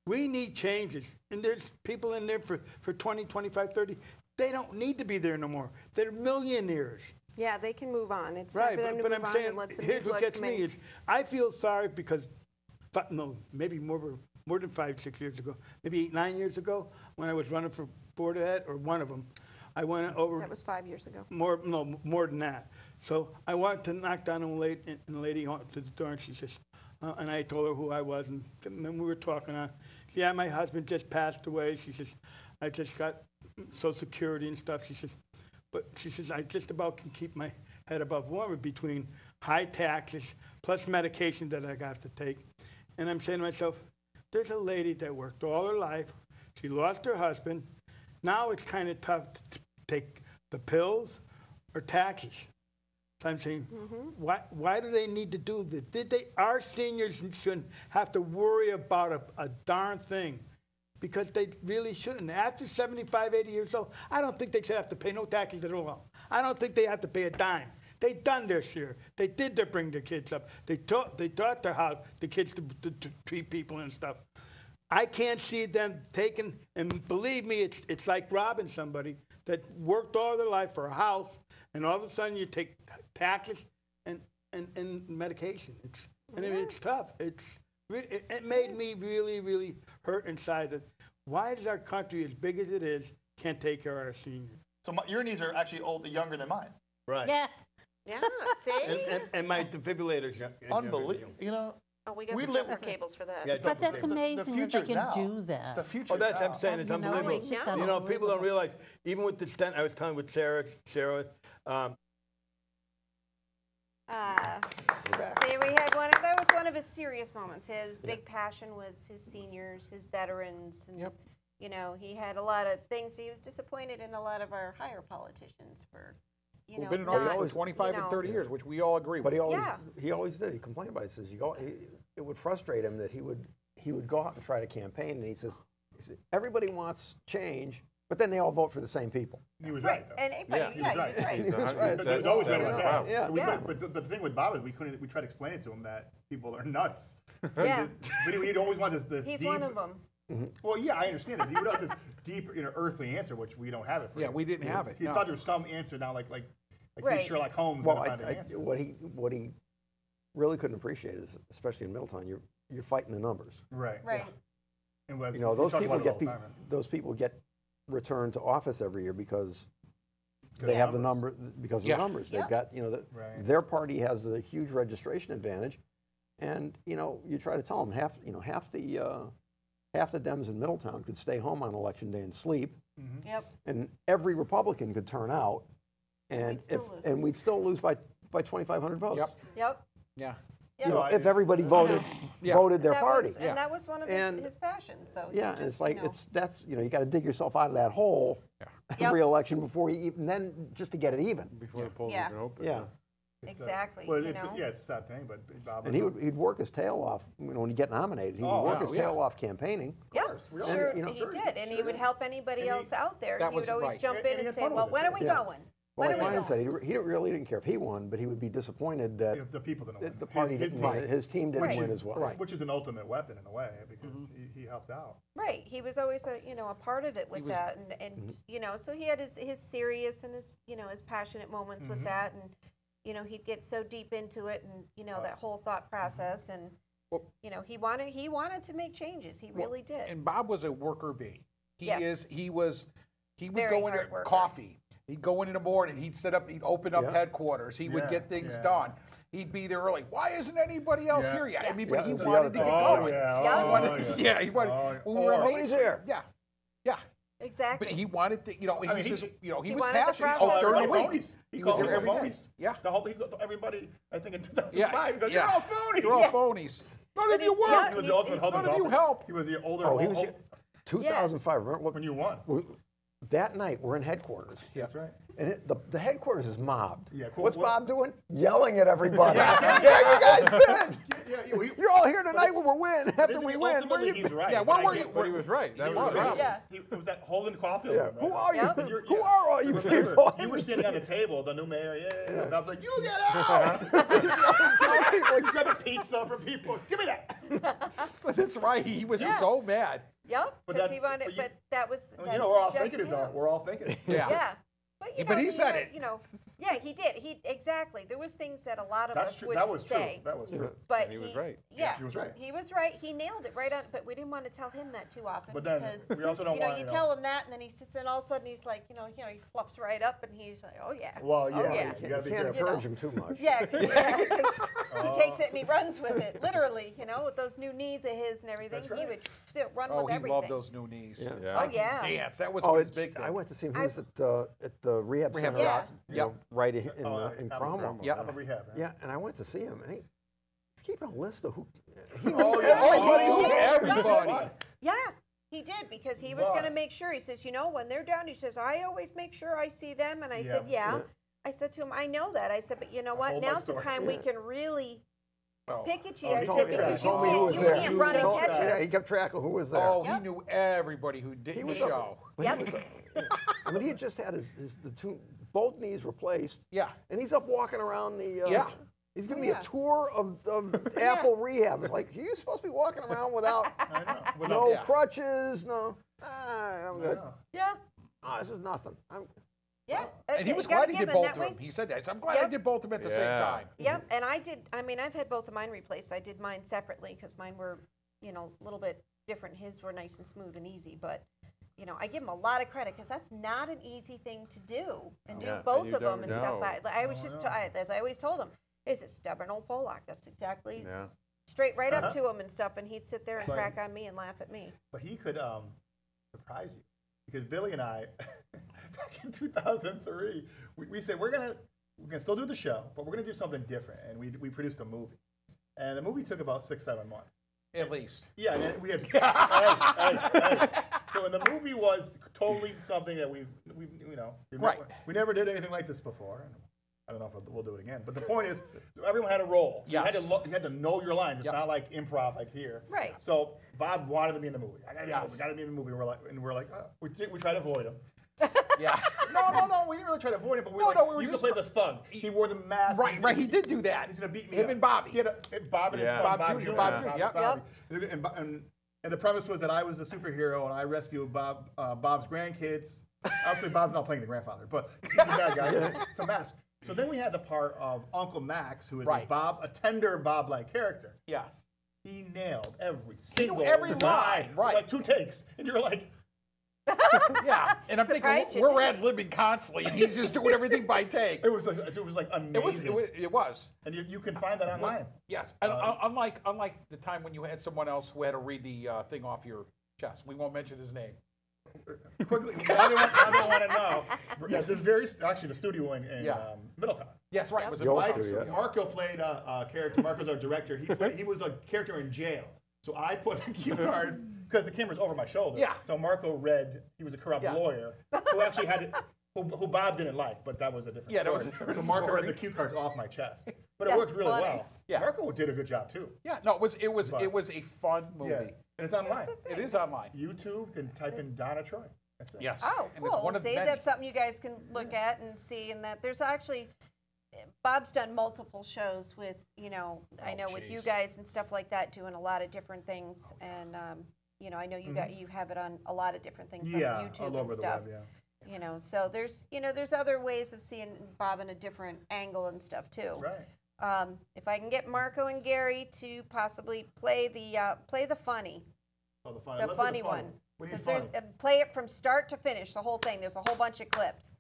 we need changes? And there's people in there for 20, 25, 30. They don't need to be there no more. They're millionaires. Yeah, they can move on. It's time Right, for them to but move I'm on saying, and let some new here's what blood gets come me in. is, I feel sorry because, maybe more than 5, 6 years ago, maybe 8, 9 years ago, when I was running for Board of Ed, or one of them, I went over. That was 5 years ago. More than that. So I wanted to knock down a lady to the door, and she says, and I told her who I was, and then we were talking on. Yeah, my husband just passed away. She says, I just got Social Security and stuff. She says, I just about can keep my head above water between high taxes plus medication that I got to take. And I'm saying to myself, there's a lady that worked all her life. She lost her husband. Now it's kind of tough to take the pills or taxes. So I'm saying, why do they need to do this? Our seniors shouldn't have to worry about a darn thing, because they really shouldn't. After 75, 80 years old, I don't think they should have to pay no taxes at all. I don't think they have to pay a dime. They done their share. They did bring their kids up. They taught how the kids to treat people and stuff. I can't see them taking, and believe me, it's like robbing somebody that worked all their life for a house, and all of a sudden you take taxes and medication. It's tough. It made me really, really hurt inside. That why does our country, as big as it is, can't take care of our seniors? So your knees are actually younger than mine. Right. Yeah. Yeah, see? And my defibrillators. Unbelievable. Oh, we got we the live- jumper cables for that. Yeah, But that's amazing that they future's can now. do that. The future. Oh, that's what I'm saying. It's You know, unbelievable. it's just People don't realize, even with the stent, I was telling with Sarah, See, we had that was one of his serious moments. His big passion was his seniors, his veterans, and he had a lot of things. He was disappointed in a lot of our higher politicians for you know, been in office for 25 and 30 years, which we all agree with. But he always did. He complained about it. He says it would frustrate him that he would go out and try to campaign, and he says everybody wants change, but then they all vote for the same people. He was right. And he was right. He was right. He was always right. Yeah. But the thing with Bob is we tried to explain it to him that people are nuts. Yeah. We'd always want this He's deep, one of them. Well, yeah, I understand it. He would have this deep, earthly answer, which we don't have it for. Yeah, we didn't have it. He thought there was some answer now, like Right. Sherlock Holmes. Well, find an answer. what he really couldn't appreciate is, especially in Middletown, you're fighting the numbers. Right. And You know, those people get returned to office every year because they have the number because of the numbers. They've got their party has a huge registration advantage, and you try to tell them half the Dems in Middletown could stay home on election day and sleep, and every Republican could turn out, and we'd still lose by 2,500 votes. Yep. Yeah. If everybody voted their party. And that was one of his passions, though. Yeah, and it's like you got to dig yourself out of that hole every election before you even then just to get it even. Before the polls even open. Yeah. Exactly. Well, it's a sad thing, but Bob. And he'd work his tail off when he'd get nominated. He would work his tail off campaigning. Yeah, sure, he did, and he would help anybody else out there. He would always jump in and say, "Well, when are we going?" Well, like Ryan said, he really didn't care if he won, but he would be disappointed that if the people didn't win. The party didn't win. His team didn't win as well. Right. Which is an ultimate weapon in a way because he helped out. Right. He was always a part of it with that, and so he had his serious and his his passionate moments with that, and he'd get so deep into it, and that whole thought process, and he wanted to make changes. He really did. And Bob was a worker bee. He would Very go into hard worker. coffee. He'd go in the morning. He'd open up headquarters. He would get things done. He'd be there early. Why isn't anybody else here yet? I mean, but he wanted to get going. He wanted. Nobody's here. Yeah. Exactly. But he wanted to. He was wanted the passionate. process. During the week. He was there every every day. phonies. Yeah. Everybody, I think in 2005, he goes, "You're all phonies." You're all phonies. None of you work. He was the ultimate Hulk. None of you help. He was the older. Oh, he was 2005. Remember when you won? That night, we're in headquarters. That's right. And the headquarters is mobbed. Yeah, cool. What's Bob doing? Yelling at everybody. Yeah, you guys win. You're all here tonight when we win. After we win, he's right. Yeah, where were you? But he was right. That was right. Yeah. It was that Holden Caulfield. Yeah. Right? Who are you? Who are all you people? You were standing on the table, the new mayor. Yeah. Bob's like, "You get out!" He's grabbing pizza for people. Give me that. That's right. He was so mad. Yep. Because he wanted, but that was. We're all thinking it, though. We're all thinking it. Yeah. Yeah. But he said it. Yeah, he did. Exactly. There was things that a lot of us true. wouldn't That was say. true. That was true. But he was right. Yeah, he was right. He was right. He nailed it right on. But we didn't want to tell him that too often. But then because, we also don't want you tell him that, and then he sits, and all of a sudden he's like, he fluffs right up, and he's like, oh yeah. Well, yeah. Oh, yeah. You gotta be can't careful. encourage him too much. Yeah, because he takes it and he runs with it, literally. With those new knees of his and everything, That's right. he would run Oh, with he everything. loved those new knees. Yeah. Oh yeah. Dance. That was Oh, his big thing. I went to see him. He was at the rehab center Yeah. out, right in Cromwell. Yep. Rehab. Yeah, and I went to see him, and he's keeping a list of who. Everybody. Yeah, he did, because he was going to make sure. He says, when they're down, he says, I always make sure I see them. And I said, yeah. I said to him, I know that. I said, but you know what? Hold my Now's the story. time we can really pick at you. Oh, I he said, told because me you was can't, there. you can't run and catch us. Yeah, he kept track of who was there. Oh, he knew everybody who didn't show. I mean, he had just had both knees replaced. Yeah. And he's up walking around the. He's giving me a Yeah. tour of Apple Rehab. It's like, are you supposed to be walking around without no crutches? No. I'm good. Yeah. Oh, this is nothing. Yeah. And he was glad he did both of them. He said that. So I'm glad I did both of them at the same time. Yep, and I did. I mean, I've had both of mine replaced. I did mine separately because mine were, a little bit different. His were nice and smooth and easy, but I give him a lot of credit because that's not an easy thing to do and do both of them and stuff. I was just, as I always told him, he's a stubborn old Polak. That's exactly straight right up to him and stuff, and he'd sit there and crack on me and laugh at me. But he could surprise you because Billy and I, back in 2003, we said we're gonna still do the show, but we're gonna do something different, and we produced a movie, and the movie took about 6-7 months. At least. Yeah, and we had. So, and the movie was totally something that we never did anything like this before. I don't know if we'll do it again, but the point is, everyone had a role. Yes. You had to know your lines. It's not like improv like here. Right. So Bob wanted to be in the movie. I gotta be in the movie. We're like, we try to avoid him. Yeah. No, we didn't really try to avoid him, but we were you could play the thug. He wore the mask. Right, he did do that. He's gonna beat me Him up. and Bobby. He had Bob and his son, Bob Jr. Bob Jr. Yep. And the premise was that I was the superhero and I rescued Bob's grandkids. Obviously, Bob's not playing the grandfather, but he's the bad guy. It's a mask. So then we had the part of Uncle Max, who is a tender Bob-like character. Yes. He nailed every single line. Right. Like 2 takes, and you're like. Yeah, and I'm thinking we're ad-libbing constantly, and he's just doing everything by take. It was like amazing. It was. And you can find that online. Yes, and unlike the time when you had someone else who had to read the thing off your chest. We won't mention his name. Quickly, I don't want to know. Yeah, this is actually the studio in Middletown. Yes, right. It was Marco played a character. Marco's our director. He was a character in jail. So I put the cue cards because the camera's over my shoulder. Yeah. So Marco read. He was a corrupt lawyer who actually had it. Who Bob didn't like, but that was a different story. That was a different so Marco read the cue cards off my chest, but it worked really well. Yeah. Marco did a good job too. Yeah. No, it was a fun movie. Yeah. And it's online. It is online. YouTube and type in Donna Troy. That's it. Yes. Oh, and it's one of many. That's something you guys can look at and see. And that there's actually, Bob's done multiple shows with, I know with you guys and stuff like that, doing a lot of different things. And, I know you have it on a lot of different things on YouTube all over and stuff. the web, So there's other ways of seeing Bob in a different angle and stuff too. Right. If I can get Marco and Gary to possibly play the funny. Oh, the funny one. Because play it from start to finish, the whole thing. There's a whole bunch of clips.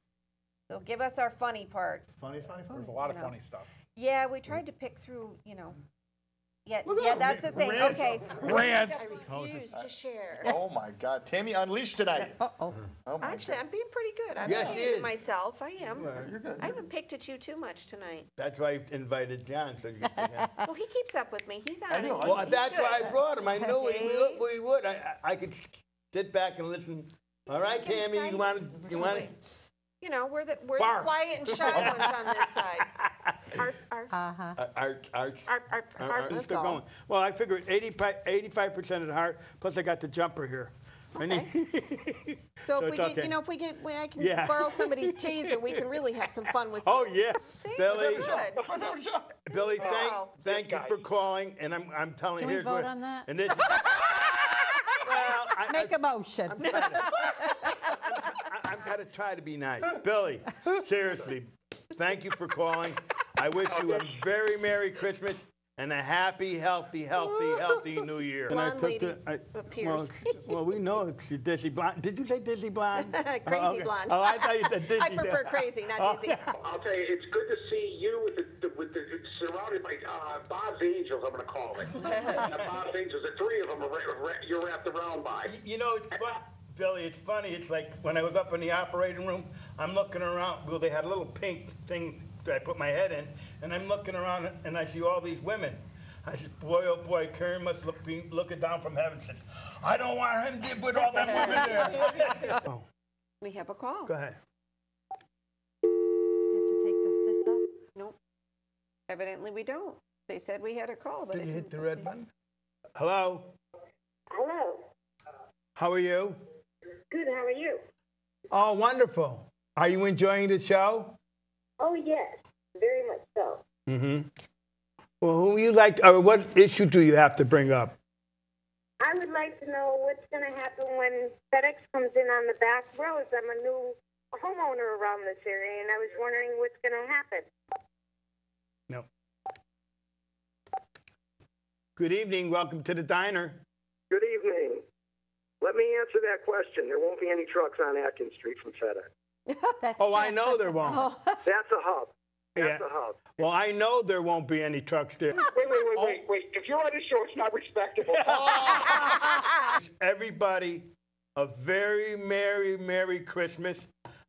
So give us our funny part. Funny. There's a lot of funny stuff. Yeah, we tried to pick through, Yeah, that's the thing. Rants. Okay. Rants. I refuse to share. Oh my God, Tammy unleashed tonight. Uh-oh. Actually, I'm being pretty good. I'm Yes, not she is. myself. I am. Well, you're good. I haven't picked at you too much tonight. That's why I invited John. So you can, Well, he keeps up with me. He's on it. well, that's good. why I brought him. I knew See? we would. I could sit back and listen. All right, Get Tammy, you want excited. to? We're the Bark. quiet and shy ones on this side. Let's That's keep all. going. Well, I figured 85% of the heart. Plus, I got the jumper here. Okay. So if we get, I can borrow somebody's taser, we can really have some fun with you. Oh yeah, See? Billy. Good. Billy, Wow. thank you for calling, and I'm telling Can you. we vote on that? And this, well, Make a motion. I'm gonna try to be nice. Billy, seriously, thank you for calling. I wish you a very Merry Christmas and a happy, healthy New Year. Blonde lady appears. Well, we know it's Dizzy Blonde. Did you say Dizzy Blonde? Crazy blonde. Oh, I thought you said Dizzy. I prefer crazy, not dizzy. I'll tell you, it's good to see you with the surrounded by Bob's angels. I'm going to call it. Bob's angels. The 3 of them you're wrapped around by. You know, it's fun. Billy, it's funny. It's like when I was up in the operating room, I'm looking around. Well, they had a little pink thing that I put my head in, and I'm looking around, and I see all these women. I said, boy, oh boy, Karen must be looking down from heaven. Says, I don't want him to get with all them women there. Oh, We have a call. go ahead. You have to take this up. Nope. Evidently, we don't. They said we had a call, but Did it you hit didn't. the red button? Hello. Hello. How are you? Good, how are you? Oh, wonderful. Are you enjoying the show? Oh, yes, very much so. Mm-hmm. Well, who you like, or what issue do you have to bring up? I would like to know what's going to happen when FedEx comes in on the back roads. I'm a new homeowner around this area, and I was wondering what's going to happen. No. Good evening. Welcome to the diner. Good evening. Let me answer that question. There won't be any trucks on Atkins Street from FedEx. Oh, I know there won't. That's a hub. That's Yeah. a hub. Well, I know there won't be any trucks there. Wait. If you're on the show, it's not respectable. Everybody, a very Merry Christmas,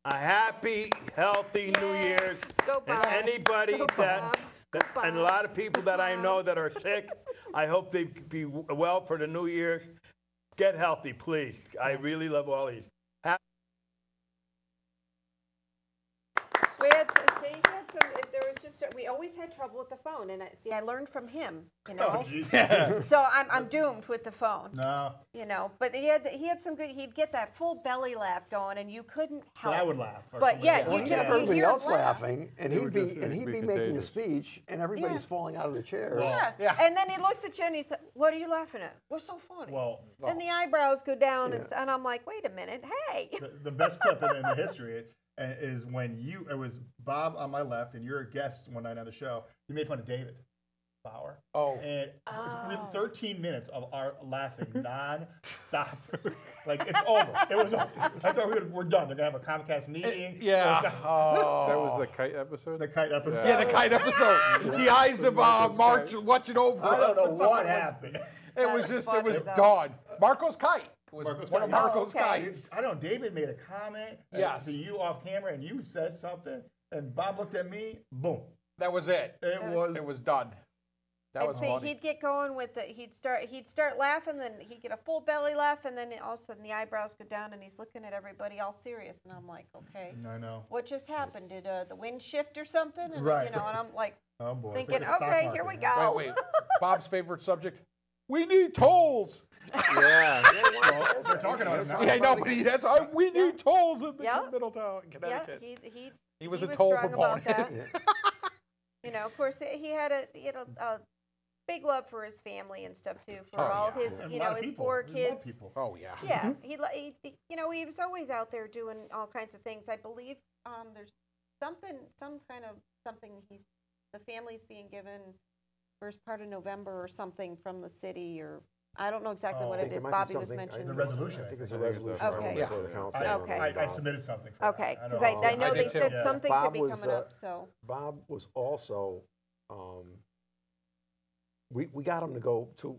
a happy, healthy New Year's. Go, And Bob. anybody Go, that, Bob. Go, and a lot of people that I know that are sick, I hope they be well for the new year. Get healthy, please. I really love all these. We always had trouble with the phone, and I learned from him, you Oh, know. So I'm doomed with the phone. No. You know, but he had some good. He'd get that full belly laugh going, and you couldn't help. But I would laugh. But yeah, Well, you he'd just have everybody hear him else laugh. laughing, and he'd be making a speech, and everybody's falling out of their chairs. Yeah. And then he looks at you and he said, "What are you laughing at? What's so funny?" And the eyebrows go down, and I'm like, "Wait a minute, hey." The best clip in the history is when it was Bob on my left, and you're a guest one night on the show. You made fun of David Bauer. Oh. And 13 minutes of our laughing non-stop. Like, it's over. It was over. I thought we're done. They're going to have a Comcast meeting. Yeah. That was the kite episode? The kite episode. Yeah, the kite episode. The eyes of March watching over us. I don't know what happened. It was done. Marco's kite. Was one of Marco's kites. I don't know. David made a comment to you off camera, and you said something, and Bob looked at me. Boom. That was it. It was done. That was funny. He'd get going with it. He'd start laughing, then he'd get a full belly laugh, and then all of a sudden the eyebrows go down, and he's looking at everybody all serious, and I'm like, okay. I know. What just happened? Did the wind shift or something? And, right. You know, and I'm like, oh boy. thinking, okay, here we go. Wait. Bob's favorite subject. We need tolls. Yeah. They're talking about it now. Yeah, I know, but we need tolls in Middletown, Connecticut. Yeah, he was a toll proponent. You know, of course, he had a big love for his family and stuff too, for all his, his 4 kids. Oh yeah. Yeah, he he was always out there doing all kinds of things. I believe there's some kind of something the family's being given first part of November or something from the city, or I don't know exactly what it is. Bobby was mentioning the resolution. I think it's a resolution. Okay. Before the council. I submitted something. For okay, that. because I know they said something could be coming up. So Bob was also. We got him to go to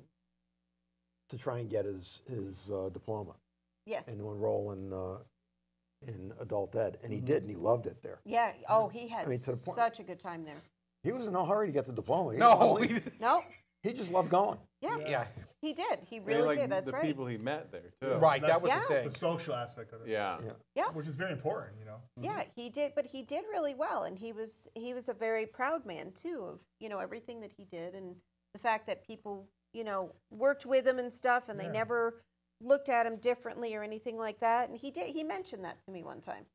try and get his diploma. Yes. And to enroll in adult ed, and he did, and he loved it there. Yeah. Oh, he had such a good time there. He was in no hurry to get the diploma. No. He just loved going. Yeah. He did. He really did. That's the right. people he met there too. Right. That was the thing. The social aspect of it. Yeah. Which is very important, you know. Yeah, he did, but he did really well, and he was a very proud man too of everything that he did, and the fact that people worked with him and stuff, and they never looked at him differently or anything like that. And he mentioned that to me one time.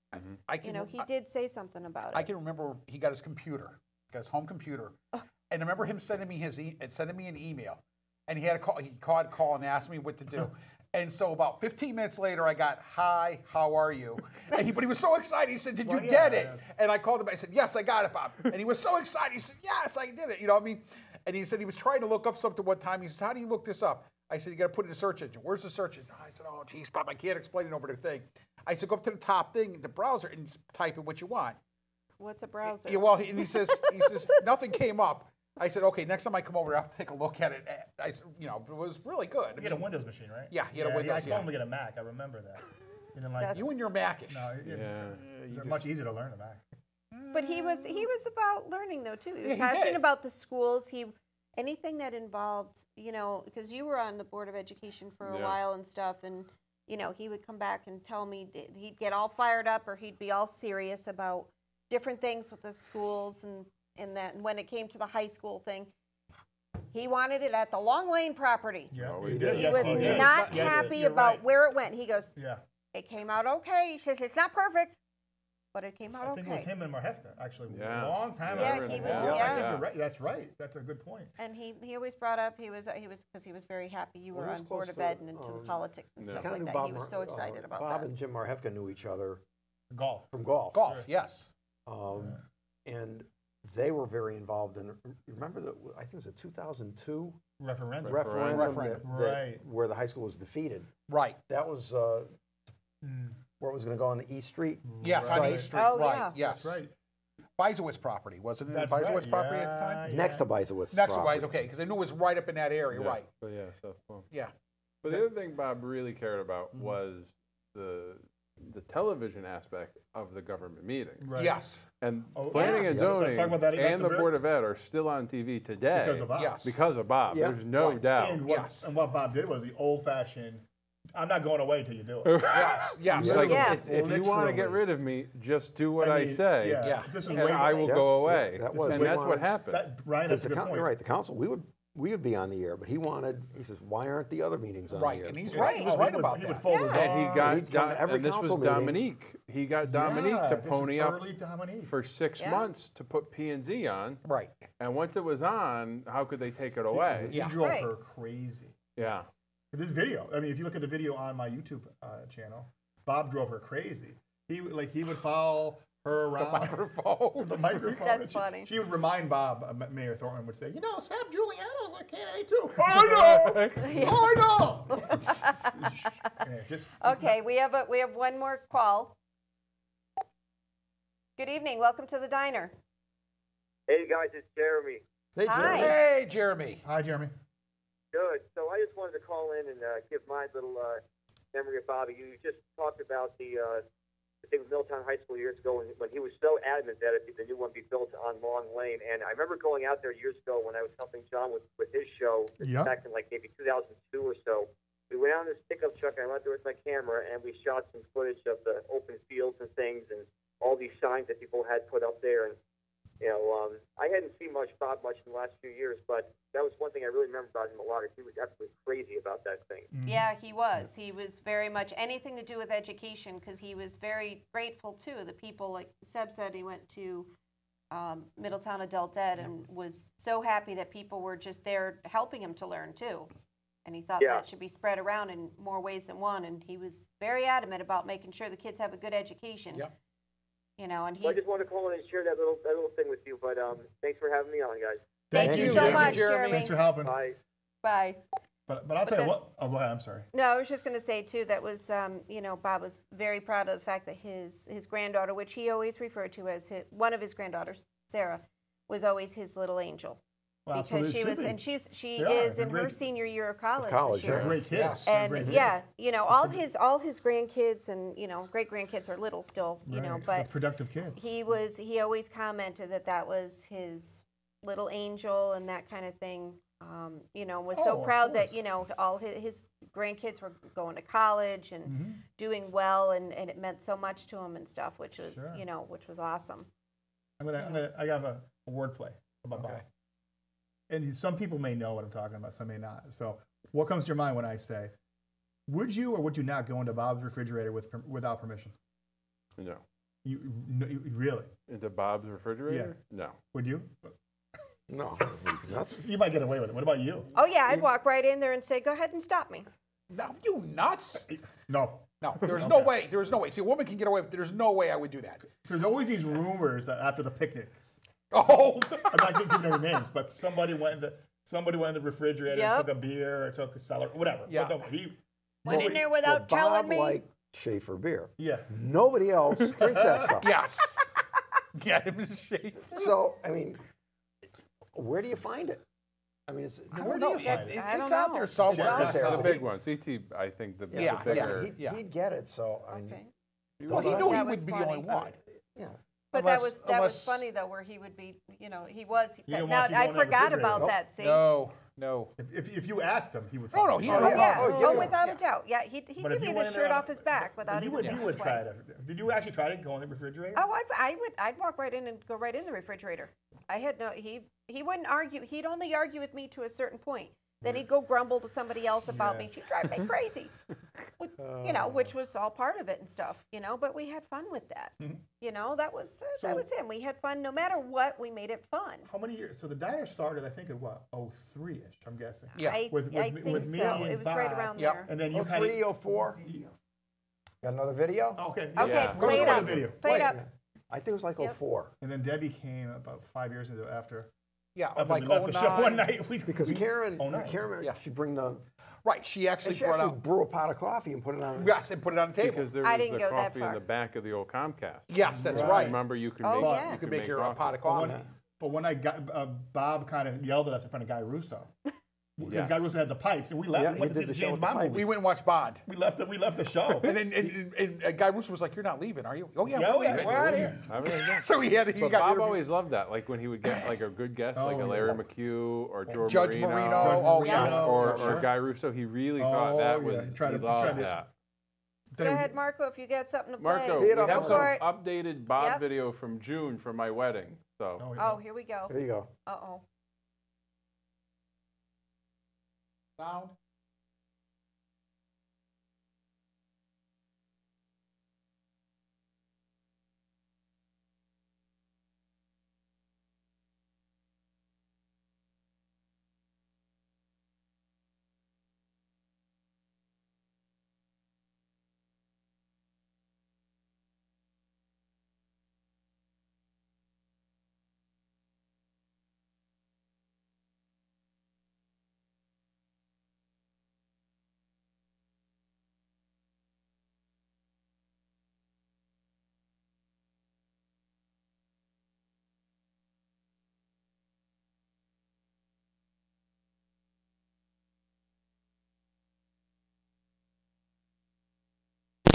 He did say something about it. I can remember he got his computer, his home computer, and I remember him sending me an email, and he called and asked me what to do. And so about 15 minutes later, I got, "Hi, how are you?" But he was so excited. He said, "Did you get it?" And I called him. I said, "Yes, I got it, Bob." And he was so excited. He said, "Yes, I did it." You know what I mean? And he said he was trying to look up something one time. He says, "How do you look this up?" I said, "You got to put it in the search engine." "Where's the search engine?" I said, "Oh, geez, Bob, I can't explain it over the thing." I said, "Go up to the top thing, the browser, and just type in what you want." What's a browser? Yeah, well, and he says nothing came up. I said, "Okay, next time I come over, I have to take a look at it." I said, it was really good. You had a Windows machine, right? Yeah, he had a Windows. I told him to get a Mac. I remember that. You didn't like you and your Macish. No, it's much easier to learn a Mac. But he was about learning though too. He was passionate about the schools. Anything that involved, because you were on the Board of Education for a while and stuff, and he would come back and tell me he'd get all fired up, or he'd be all serious about different things with the schools, and that when it came to the high school thing, he wanted it at the Long Lane property. Yeah, he was not happy about where it went. He goes, "It came out okay." He says, "It's not perfect, but it came out okay." I think it was him and Marhefka, actually, a long time ago. Yeah, he was. I think you're right. That's right. That's a good point. And he always brought up because he was very happy you were on Board of Ed and into the politics and stuff like that. He was so excited about that. Bob and Jim Marhefka knew each other from golf. Golf, yes. And they were very involved in. Remember I think it was a 2002 referendum where the high school was defeated. Right. That was where it was going to go on the East Street. Yes, on East Street. Oh, right. Yeah. Yes. That's right. Bisowitz property, wasn't it? Bisowitz property at the time. Next to Bisowitz. Next to Bisowitz, okay, because I knew it was right up in that area, right? But yeah, so well. Yeah. But the other thing Bob really cared about was the the television aspect of the government meeting. Right. Yes. And planning and zoning Let's talk about that. and the Board of Ed are still on TV today Because of Bob. Yes. because of Bob. Yeah. There's no doubt. And what Bob did was the old-fashioned, I'm not going away till you do it. Yes. Yes. It's like, Yeah. if you want to get rid of me, just do what I mean, say, Yeah. This is and way I will go away. That was- and that's what happened. Ryan, that's a good point. You're right. The council, we would be on the air, but he says, why aren't the other meetings on Right, the air? and he's right. He's right about He would that. fold his And he arms. got, every and this was council meeting. Dominique. He got Dominique Yeah, to this is pony up early Dominique. for 6 Yeah. months to put P&Z on. Right. And once it was on, how could they take it away? He drove Right. her crazy. Yeah. This video, I mean, if you look at the video on my YouTube channel, Bob drove her crazy. He would follow her around. Microphone. The microphone. That's and funny. She would remind Bob, Mayor Thornton would say, you know, Seb Giuliano's a candidate too. I know! Okay, we have one more call. Good evening. Welcome to the diner. Hey guys, it's Jeremy. Hey, Hi. Jeremy. Hey, Jeremy. Hi, Jeremy. Good. So I just wanted to call in and give my little memory of Bobby. You just talked about the thing with Middletown High School years ago when he was so adamant that the new one be built on Long Lane. And I remember going out there years ago when I was helping John with his show back in like maybe 2002 or so. We went out in this pickup truck and I went there with my camera and we shot some footage of the open fields and things and all these signs that people had put up there. And you know, I hadn't seen Bob much in the last few years, but that was one thing I really remember about him a lot. He was absolutely crazy about that thing. Yeah, he was. He was very much anything to do with education because he was very grateful too. The people, like Seb said, he went to Middletown Adult Ed and was so happy that people were just there helping him to learn too. And he thought that should be spread around in more ways than one. And he was very adamant about making sure the kids have a good education. Yep. You know, and I just wanted to call in and share that little thing with you. But thanks for having me on, guys. Thank you so much, Jeremy. Thanks for helping. Bye. Bye. But I'll tell you what. Oh, go ahead. I'm sorry. No, I was just going to say too that was you know, Bob was very proud of the fact that his granddaughter, which he always referred to as one of his granddaughters, Sarah, was always his little angel. Well, Because she was, and she is in her senior year of college this year. They're great kids. Yes. And yeah, you know, all his grandkids and you know great grandkids are little still, you know, but productive kids. he always commented that was his little angel and that kind of thing. You know, was so proud that you know all his grandkids were going to college and doing well, and it meant so much to him and stuff, which was you know which was awesome. I have a wordplay about Bob. And some people may know what I'm talking about, some may not. So what comes to your mind when I say, would you or would you not go into Bob's refrigerator without permission? No. You really? Into Bob's refrigerator? Yeah. No. Would you? No. You might get away with it. What about you? Oh yeah, I'd walk right in there and say, "Go ahead and stop me." No, you nuts? No. No, there's no way. There's no way. See, a woman can get away with it. There's no way I would do that. There's always these rumors that after the picnics. Oh. I'm not giving any names, but somebody went in the refrigerator and took a beer or took a salad, whatever. Yeah. But he went in there without telling me. Bob liked Schaefer beer. Yeah. Nobody else drinks that stuff. Yes. Yeah, it was Schaefer. So, I mean, where do you find it? I mean, I don't know. It's out there It's somewhere. out there. The big one. CT, I think the bigger. He'd get it. So, I mean, Well, he knew he would be the only one. Yeah. But that was funny though, where he would be, you know, he was. Now I forgot about that. See. No. If you asked him, he would. No, he. Without a doubt. Yeah, he'd give me the shirt off his back without even thinking twice. Try it. Did you actually try to go in the refrigerator? Oh, I'd walk right in and go right in the refrigerator. I had no. He wouldn't argue. He'd only argue with me to a certain point. Then he'd go grumble to somebody else about me. She'd drive me crazy. You know, which was all part of it and stuff, you know, but we had fun with that. You know, that was him. We had fun. No matter what, we made it fun. How many years? So the diner started, I think, in what, 03-ish, I'm guessing. Yeah. I think so. It was right around there. And then you 03, 04. Got another video? Okay. Okay, play it up. Play it up. I think it was like 04. And then Debbie came about 5 years into after. Yeah, after like we left the show one night. Because Karen, she'd bring the... Right, she actually brought out... brew a pot of coffee and put it on... Yes, and put it on the table. Because there was the coffee in the back of the old Comcast. Yes, that's right. Remember, you could make your pot of coffee. But when I got Bob kind of yelled at us in front of Guy Russo because Guy Russo had the pipes, and we left. Went to see the James Bond movie. We went and watched Bond. We left the show. And then Guy Russo was like, "You're not leaving, are you?" Oh yeah, we're leaving. We're out of here. So he got. Bob always loved that. Like when he would get like a good guest, like a Larry McHugh or Judge Marino. Oh yeah. Or Guy Russo. He really thought that was. He loved that. Go ahead, Marco, if you got something to play. Marco, we have some updated Bob video from June from my wedding. So. Oh, here we go. There you go. Uh-oh. Sound.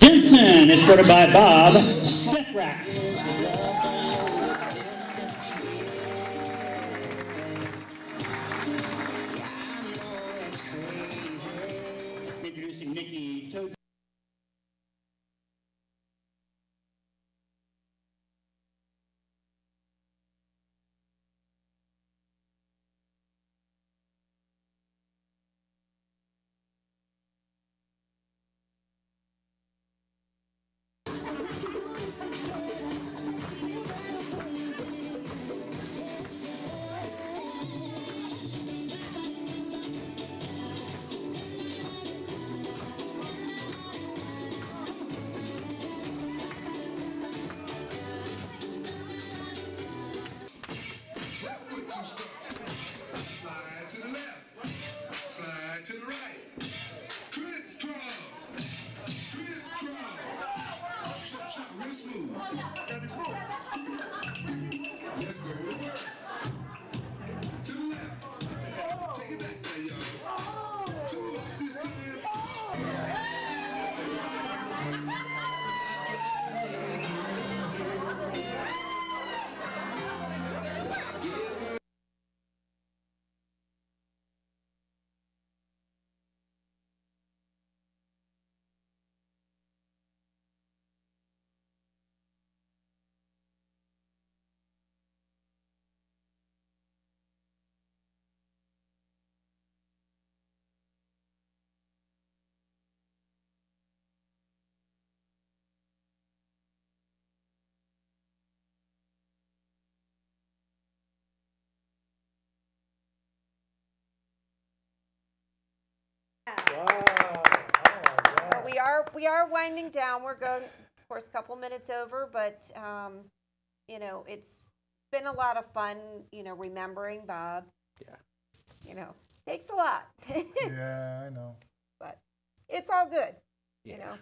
Jensen, escorted by Bob Stefurak. Introducing Nikki Toad. Well, we are winding down. We're going, of course, a couple minutes over, but you know, it's been a lot of fun. You know, remembering Bob. Yeah. You know, takes a lot. Yeah, I know. But it's all good. Yeah. You know,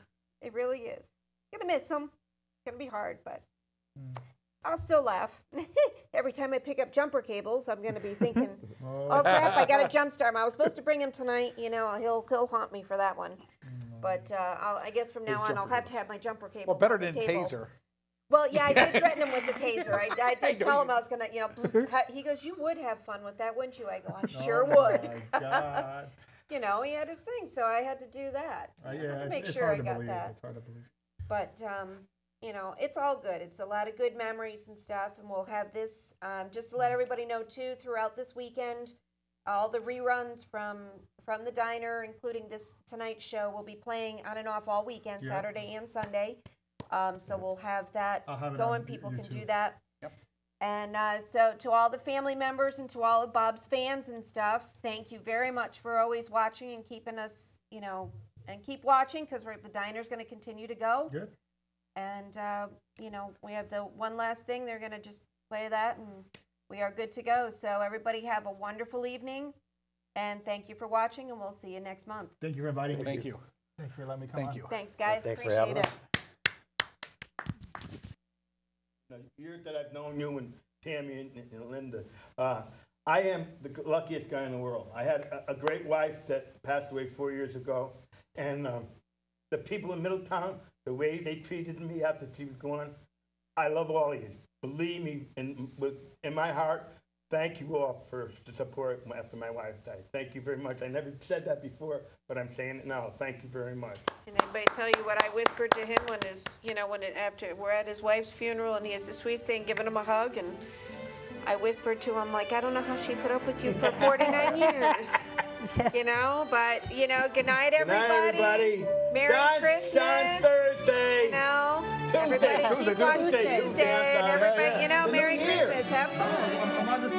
it really is. Gonna miss him. It's gonna be hard, but I'll still laugh. Every time I pick up jumper cables, I'm gonna be thinking, "Oh crap! I gotta jump start him. I was supposed to bring him tonight. You know, he'll haunt me for that one." But I guess from now on, I'll have to have my jumper cables. Well, better on the than table. taser. Well, yeah, I did threaten him with the taser. I did tell him I was gonna, you know. He goes, "You would have fun with that, wouldn't you?" I go, "I sure would." My God. You know, he had his thing, so I had to do that. Yeah, to make it's sure hard I to got believe. that. It's hard to believe. But you know, it's all good. It's a lot of good memories and stuff, and we'll have this just to let everybody know too. Throughout this weekend, all the reruns from the diner, including this tonight's show, will be playing on and off all weekend, Yep. Saturday and Sunday. So we'll have that I'll have it going. on People can do YouTube. that. Yep. And so to all the family members and to all of Bob's fans and stuff, thank you very much for always watching and keeping us, you know, and keep watching because the diner's going to continue to go. Good. And, you know, we have the one last thing. They're going to just play that, and we are good to go. So everybody have a wonderful evening, and thank you for watching, and we'll see you next month. Thank you for inviting me. Thank you. Thanks for letting me come on. Thank you. Thanks, guys. Thanks for Appreciate having it. us. The years that I've known you and Tammy and Linda, I am the luckiest guy in the world. I had a great wife that passed away 4 years ago, and the people in Middletown, the way they treated me after she was gone, I love all of you. Believe me, in my heart, thank you all for the support after my wife died. Thank you very much. I never said that before, but I'm saying it now. Thank you very much. Can anybody tell you what I whispered to him when after we're at his wife's funeral and he has the sweetest thing, giving him a hug, and I whispered to him, like, I don't know how she put up with you for 49 years. You know, but, you know, good night, everybody. Good night, everybody. Merry Christmas. Done Thursday. You know, everybody keep watching Tuesday, and everybody, you know, Merry Christmas. Have fun.